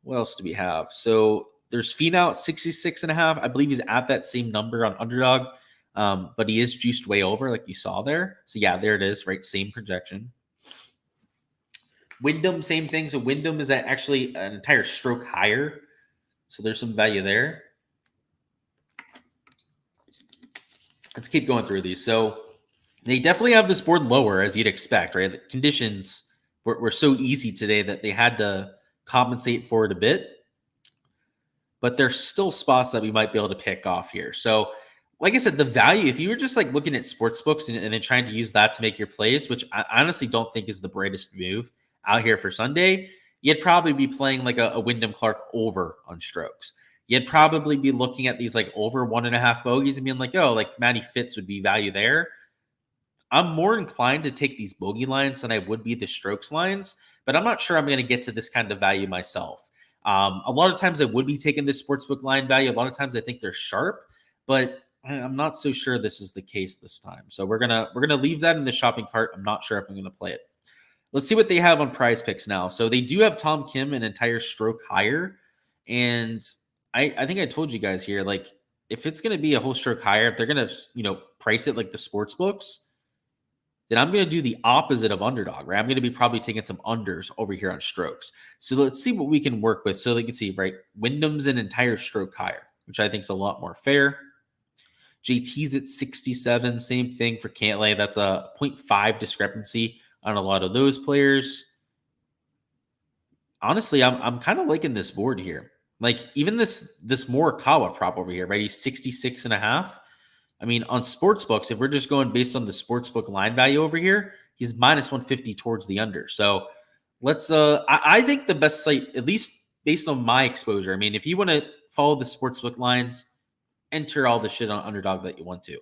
What else do we have? So there's Finau at 66.5. I believe he's at that same number on Underdog, but he is juiced way over, like you saw there. So yeah, there it is, right? Same projection. Wyndham, same thing. So Wyndham is at actually an entire stroke higher. So there's some value there. Let's keep going through these. So they definitely have this board lower, as you'd expect, right? The conditions were so easy today that they had to compensate for it a bit. But there's still spots that we might be able to pick off here. So like I said, the value, if you were just like looking at sports books and then trying to use that to make your plays, which I honestly don't think is the brightest move out here for Sunday, you'd probably be playing like a Wyndham Clark over on strokes. You'd probably be looking at these like over 1.5 bogeys and being like, oh, like Matty Fitz would be value there. I'm more inclined to take these bogey lines than I would be the strokes lines, but I'm not sure I'm going to get to this kind of value myself. A lot of times I would be taking this sportsbook line value. A lot of times I think they're sharp, but I'm not so sure this is the case this time. So we're gonna leave that in the shopping cart. I'm not sure if I'm going to play it. Let's see what they have on Prize Picks now. So they do have Tom Kim an entire stroke higher. And I think I told you guys here, like, if it's going to be a whole stroke higher, if they're going to, price it like the sports books, then I'm going to do the opposite of Underdog, right? I'm going to be probably taking some unders over here on strokes. So let's see what we can work with. So you can see, right, Wyndham's an entire stroke higher, which I think is a lot more fair. JT's at 67, same thing for Cantlay. That's a 0.5 discrepancy on a lot of those players. Honestly, I'm kind of liking this board here. Like even this Morikawa prop over here, right? He's 66.5. I mean, on sports books, if we're just going based on the sportsbook line value over here, he's minus 150 towards the under. So let's I think the best site, at least based on my exposure. I mean, if you want to follow the sportsbook lines, enter all the shit on Underdog that you want to.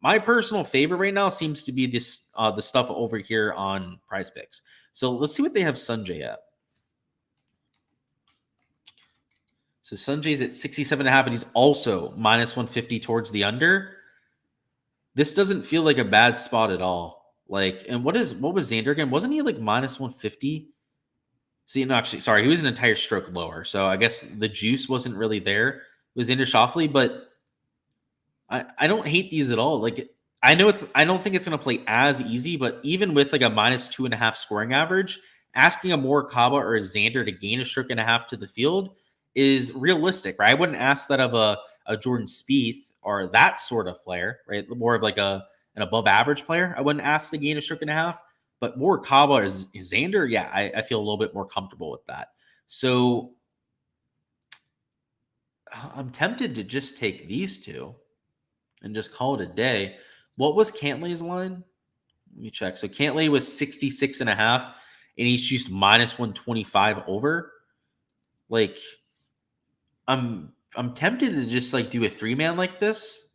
My personal favorite right now seems to be this the stuff over here on Prize Picks. So let's see what they have Sanjay at. So Sanjay's at 67.5, and he's also minus 150 towards the under. This doesn't feel like a bad spot at all. Like, and what was Xander again? Wasn't he like minus 150? See, no, actually, sorry, he was an entire stroke lower. So I guess the juice wasn't really there. It was Xander Schauffele, but I don't hate these at all. Like, I don't think it's going to play as easy, but even with like a minus 2.5 scoring average, asking a Morikawa or a Xander to gain a stroke and a half to the field is realistic, right? I wouldn't ask that of a Jordan Spieth or that sort of player, right? More of like an above average player. I wouldn't ask to gain a stroke and a half, but Morikawa is Xander. Yeah, I feel a little bit more comfortable with that. So I'm tempted to just take these two and just call it a day. What was Cantlay's line? Let me check. So Cantlay was 66.5, and he's just minus 125 over. Like, I'm tempted to just like do a 3-man like this.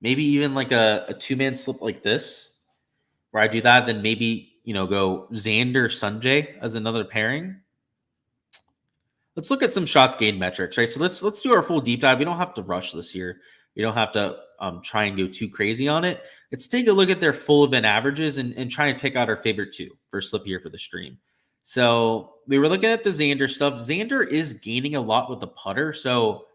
Maybe even like a 2-man slip like this, where I do that, then maybe, go Xander Sanjay as another pairing. Let's look at some shots gained metrics, right? So let's do our full deep dive. We don't have to rush this year. We don't have to try and go too crazy on it. Let's take a look at their full event averages and try and pick out our favorite two for slip here for the stream. So we were looking at the Xander stuff. Xander is gaining a lot with the putter. So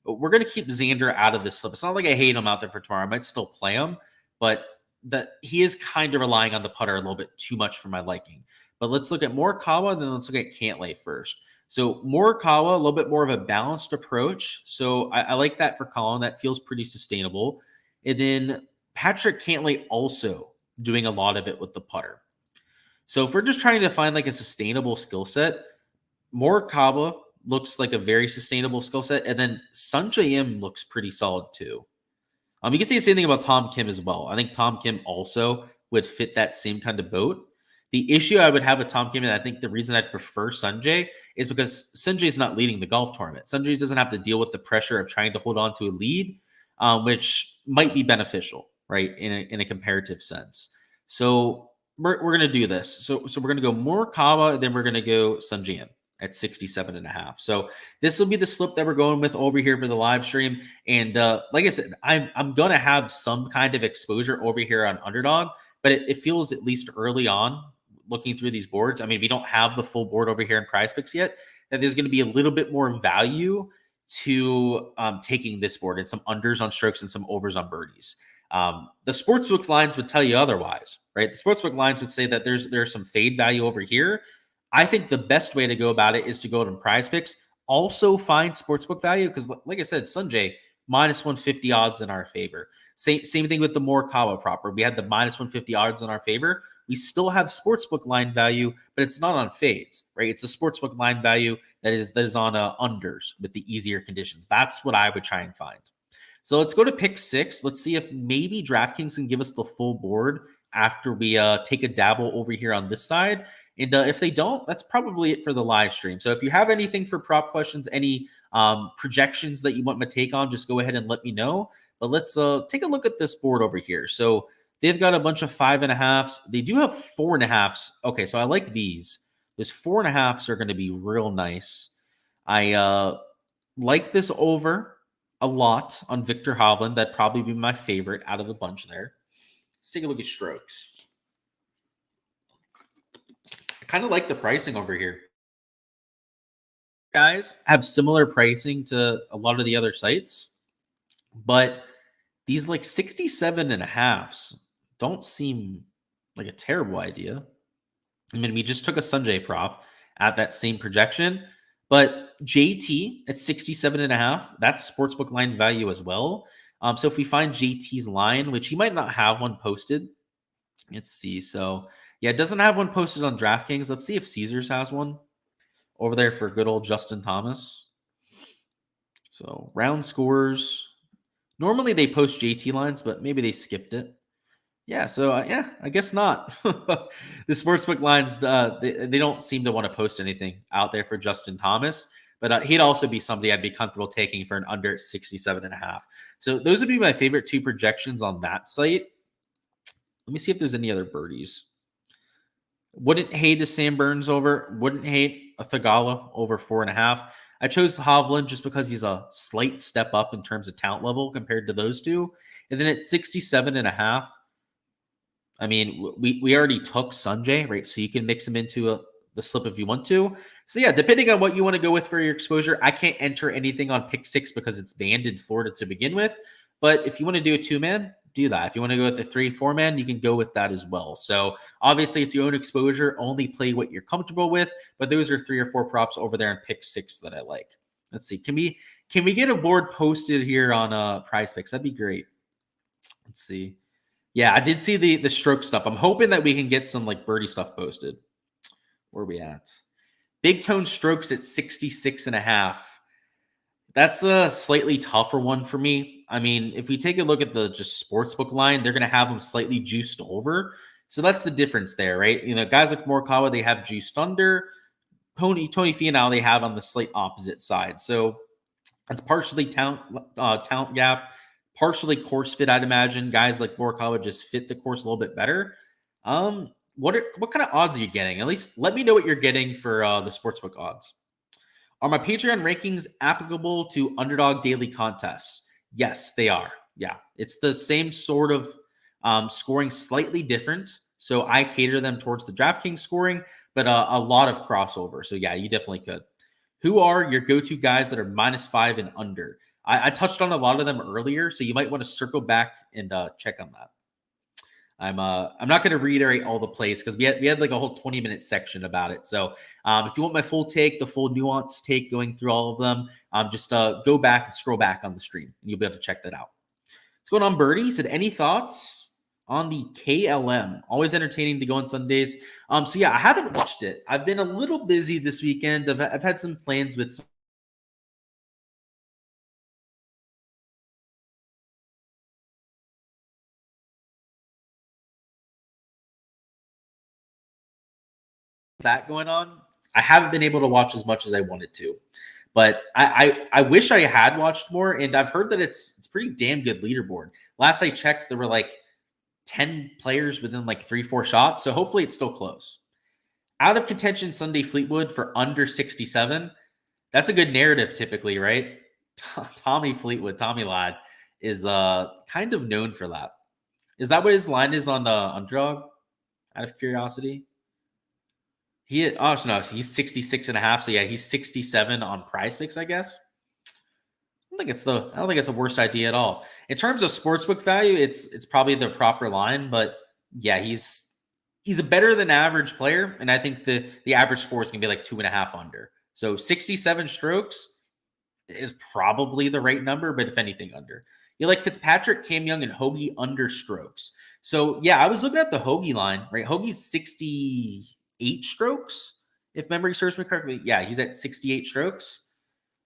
we're going to keep Xander out of this slip. It's not like I hate him out there for tomorrow. I might still play him, but he is kind of relying on the putter a little bit too much for my liking. But let's look at Morikawa, and then let's look at Cantlay first. So Morikawa, a little bit more of a balanced approach. So I like that for Colin. That feels pretty sustainable. And then Patrick Cantlay also doing a lot of it with the putter. So if we're just trying to find like a sustainable skill set, Morikawa looks like a very sustainable skill set. And then Sanjay M looks pretty solid too. You can say the same thing about Tom Kim as well. I think Tom Kim also would fit that same kind of boat. The issue I would have with Tom Kim, and I think the reason I'd prefer Sanjay, is because Sanjay is not leading the golf tournament. Sanjay doesn't have to deal with the pressure of trying to hold on to a lead, which might be beneficial, right, in a comparative sense. So we're going to do this. So we're going to go Morikawa, and then we're going to go Sanjay at 67.5. So this will be the slip that we're going with over here for the live stream. And like I said, I'm going to have some kind of exposure over here on Underdog, but it feels at least early on looking through these boards. I mean, we don't have the full board over here in Prize Picks yet, that there's going to be a little bit more value to taking this board and some unders on strokes and some overs on birdies. The sportsbook lines would tell you otherwise, right? The sportsbook lines would say that there's some fade value over here. I think the best way to go about it is to go to Prize Picks, also find sportsbook value, because like I said, Sanjay, minus 150 odds in our favor. Same thing with the Morikawa proper. We had the minus 150 odds in our favor. We still have sportsbook line value, but it's not on fades, right? It's the sportsbook line value that is on unders with the easier conditions. That's what I would try and find. So let's go to pick 6. Let's see if maybe DraftKings can give us the full board after we take a dabble over here on this side. And if they don't, that's probably it for the live stream. So if you have anything for prop questions, any projections that you want me to take on, just go ahead and let me know. But let's take a look at this board over here. So they've got a bunch of 5.5s. They do have 4.5s. Okay, so I like these. Those 4.5s are going to be real nice. I like this over a lot on Victor Hovland. That'd probably be my favorite out of the bunch there. Let's take a look at strokes. I kind of like the pricing over here. Guys have similar pricing to a lot of the other sites, but these like 67 and a halves don't seem like a terrible idea. I mean, we just took a Sanjay prop at that same projection, but JT at 67 and a half, that's sportsbook line value as well. So if we find JT's line, which he might not have one posted, let's see. So yeah, it doesn't have one posted on DraftKings. Let's see if Caesars has one over there for good old Justin Thomas. So round scores. Normally they post JT lines, but maybe they skipped it. Yeah, so yeah, I guess not. The sportsbook lines, they don't seem to want to post anything out there for Justin Thomas, but he'd also be somebody I'd be comfortable taking for an under 67 and a half. So those would be my favorite two projections on that site. Let me see if there's any other birdies. Wouldn't hate a Sam Burns over. Wouldn't hate a Thagala over 4.5. I chose Hovland just because he's a slight step up in terms of talent level compared to those two. And then at 67 and a half, I mean, we already took Sanjay, right? So you can mix him into the slip if you want to. So yeah, depending on what you want to go with for your exposure, I can't enter anything on pick 6 because it's banned in Florida to begin with. But if you want to do a 2-man, do that. If you want to go with a 3-4-man, you can go with that as well. So obviously it's your own exposure. Only play what you're comfortable with. But those are 3 or 4 props over there in pick 6 that I like. Let's see. Can we get a board posted here on Prize Picks? That'd be great. Let's see. Yeah, I did see the stroke stuff. I'm hoping that we can get some like birdie stuff posted. Where are we at? Big Tone Strokes at 66 and a half. That's a slightly tougher one for me. I mean, if we take a look at the just sportsbook line, they're going to have them slightly juiced over. So that's the difference there, right? You know, guys like Morikawa, they have juiced under. Tony Finau, they have on the slight opposite side. So that's partially talent gap, partially course fit, I'd imagine. Guys like Morikawa just fit the course a little bit better. What kind of odds are you getting? At least let me know what you're getting for the sportsbook odds. Are my Patreon rankings applicable to Underdog daily contests? Yes, they are. Yeah, it's the same sort of scoring, slightly different. So I cater them towards the DraftKings scoring, but a lot of crossover. So yeah, you definitely could. Who are your go-to guys that are -5 and under? I touched on a lot of them earlier, so you might want to circle back and check on that. I'm not going to reiterate all the plays because we had like a whole 20-minute section about it. So if you want my full take, the full nuance take going through all of them, just go back and scroll back on the stream and you'll be able to check that out. What's going on, Birdie? Said any thoughts on the KLM? Always entertaining to go on Sundays. So yeah, I haven't watched it. I've been a little busy this weekend. I've had some plans with some that going on. I haven't been able to watch as much as I wanted to, but I wish I had watched more. And I've heard that it's pretty damn good leaderboard. Last I checked, there were like 10 players within like 3-4 shots. So hopefully it's still close. Out of contention, Sunday Fleetwood for under 67. That's a good narrative typically, right? Tommy Fleetwood, Tommy Ladd is kind of known for that. Is that what his line is on Underdog? Out of curiosity. No, he's 66 and a half. So yeah, he's 67 on Prize Picks, I guess. I don't think it's the worst idea at all. In terms of sportsbook value, it's probably the proper line, but yeah, he's a better than average player, and I think the average score is gonna be like 2.5 under. So 67 strokes is probably the right number, but if anything, under. You like Fitzpatrick, Cam Young, and Hoagie under strokes. So yeah, I was looking at the Hoagie line, right? Hoagie's 68 strokes, if memory serves me correctly. Yeah, he's at 68 strokes.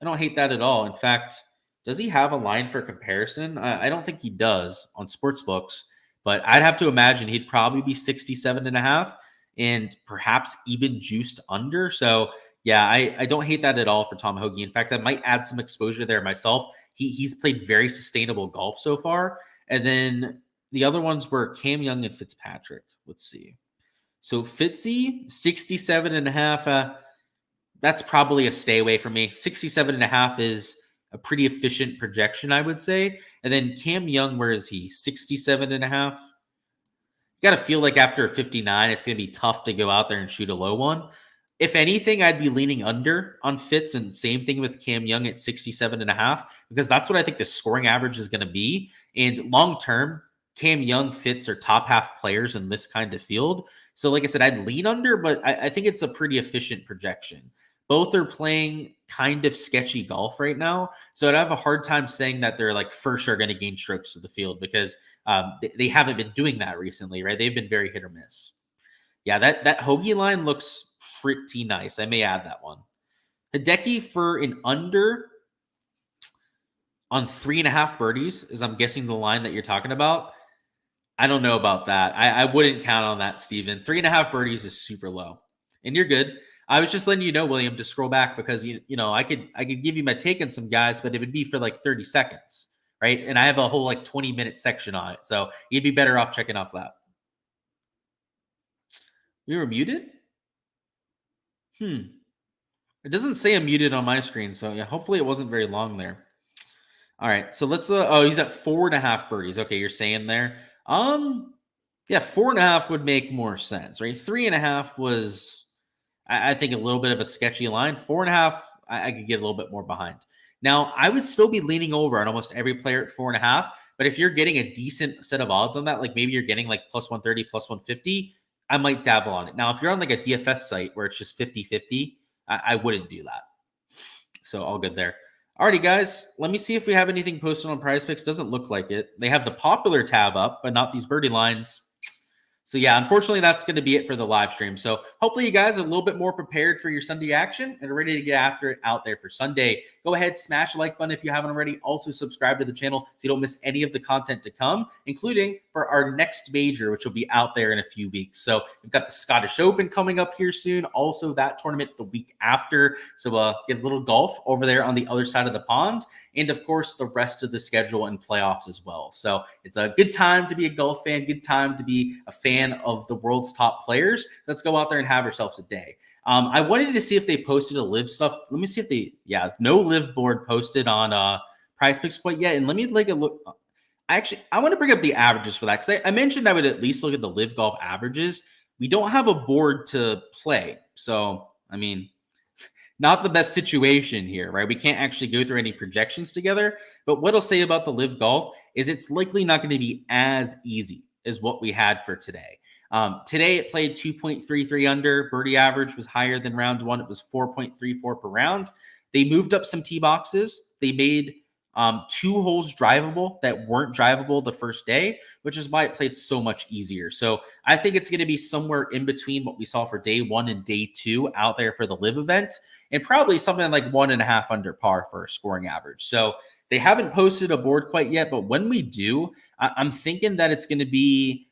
I don't hate that at all. In fact, does he have a line for comparison? I don't think he does on sportsbooks, but I'd have to imagine he'd probably be 67 and a half and perhaps even juiced under. So yeah, I don't hate that at all for Tom Hoagie. In fact, I might add some exposure there myself. He's played very sustainable golf so far. And then the other ones were Cam Young and Fitzpatrick. Let's see. So Fitzy, 67 and a half. That's probably a stay away from me. 67 and a half is a pretty efficient projection, I would say. And then Cam Young, where is he? 67 and a half. got to feel like after a 59, it's going to be tough to go out there and shoot a low one. If anything, I'd be leaning under on Fitz, and same thing with Cam Young at 67.5, because that's what I think the scoring average is going to be. And long term, Cam Young, Fitz are top half players in this kind of field. So, like I said, I'd lean under, but I think it's a pretty efficient projection. Both are playing kind of sketchy golf right now. So I'd have a hard time saying that they're like for sure going to gain strokes to the field, because they haven't been doing that recently, right? They've been very hit or miss. Yeah, that Hoagie line looks pretty nice. I may add that one. Hideki for an under on 3.5 birdies is, I'm guessing, the line that you're talking about. I don't know about that. I wouldn't count on that, Steven. 3.5 birdies is super low, and you're good. I was just letting you know, William, to scroll back, because you know I could give you my take on some guys, but it would be for like 30 seconds, right? And I have a whole like 20-minute section on it, so you'd be better off checking off that. We were muted. It doesn't say I'm muted on my screen, so yeah, hopefully it wasn't very long there. All right, so let's oh, he's at 4.5 birdies. Okay, you're saying there. Yeah, 4.5 would make more sense, right? 3.5 was, I think, a little bit of a sketchy line. 4.5, I could get a little bit more behind. Now, I would still be leaning over on almost every player at 4.5, but if you're getting a decent set of odds on that, like maybe you're getting like plus 130, plus 150, I might dabble on it. Now, if you're on like a DFS site where it's just 50-50, I wouldn't do that. So all good there. Alrighty, guys, let me see if we have anything posted on Prize Picks. Doesn't look like it. They have the popular tab up, but not these birdie lines. So yeah, unfortunately, that's going to be it for the live stream. So hopefully you guys are a little bit more prepared for your Sunday action and are ready to get after it out there for Sunday. Go ahead, smash the like button if you haven't already. Also subscribe to the channel so you don't miss any of the content to come, including for our next major, which will be out there in a few weeks. So we've got the Scottish Open coming up here soon. Also that tournament the week after. So get a little golf over there on the other side of the pond. And of course, the rest of the schedule and playoffs as well. So it's a good time to be a golf fan, good time to be a fan of the world's top players. Let's go out there and have ourselves a day. I wanted to see if they posted a live stuff. Let me see if they, yeah, no live board posted on Prize Picks quite yet. And let me like a look. I want to bring up the averages for that, because I mentioned I would at least look at the live golf averages. We don't have a board to play. So, I mean, not the best situation here, right? We can't actually go through any projections together. But what I'll say about the live golf is it's likely not going to be as easy as what we had for today. Today it played 2.33 under. Birdie average was higher than round one. It was 4.34 per round. They moved up some tee boxes. They made 2 holes drivable that weren't drivable the first day, which is why it played so much easier. So I think it's going to be somewhere in between what we saw for day 1 and day 2 out there for the live event, and probably something like 1.5 under par for a scoring average. So they haven't posted a board quite yet, but when we do, I'm thinking that it's going to be,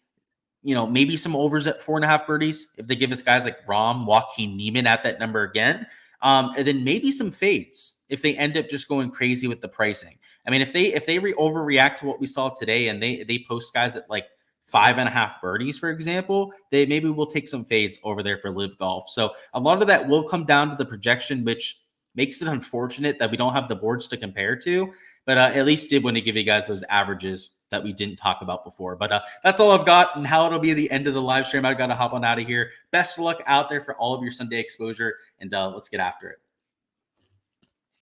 you know, maybe some overs at 4.5 birdies if they give us guys like Rahm, Joaquin Niemann at that number again. And then maybe some fades if they end up just going crazy with the pricing. I mean, if they overreact to what we saw today and they post guys at like 5.5 birdies, for example, they maybe will take some fades over there for live golf. So a lot of that will come down to the projection, which makes it unfortunate that we don't have the boards to compare to. But at least did want to give you guys those averages that we didn't talk about before. But that's all I've got, and how it'll be the end of the live stream. I've got to hop on out of here. Best of luck out there for all of your Sunday exposure, and let's get after it.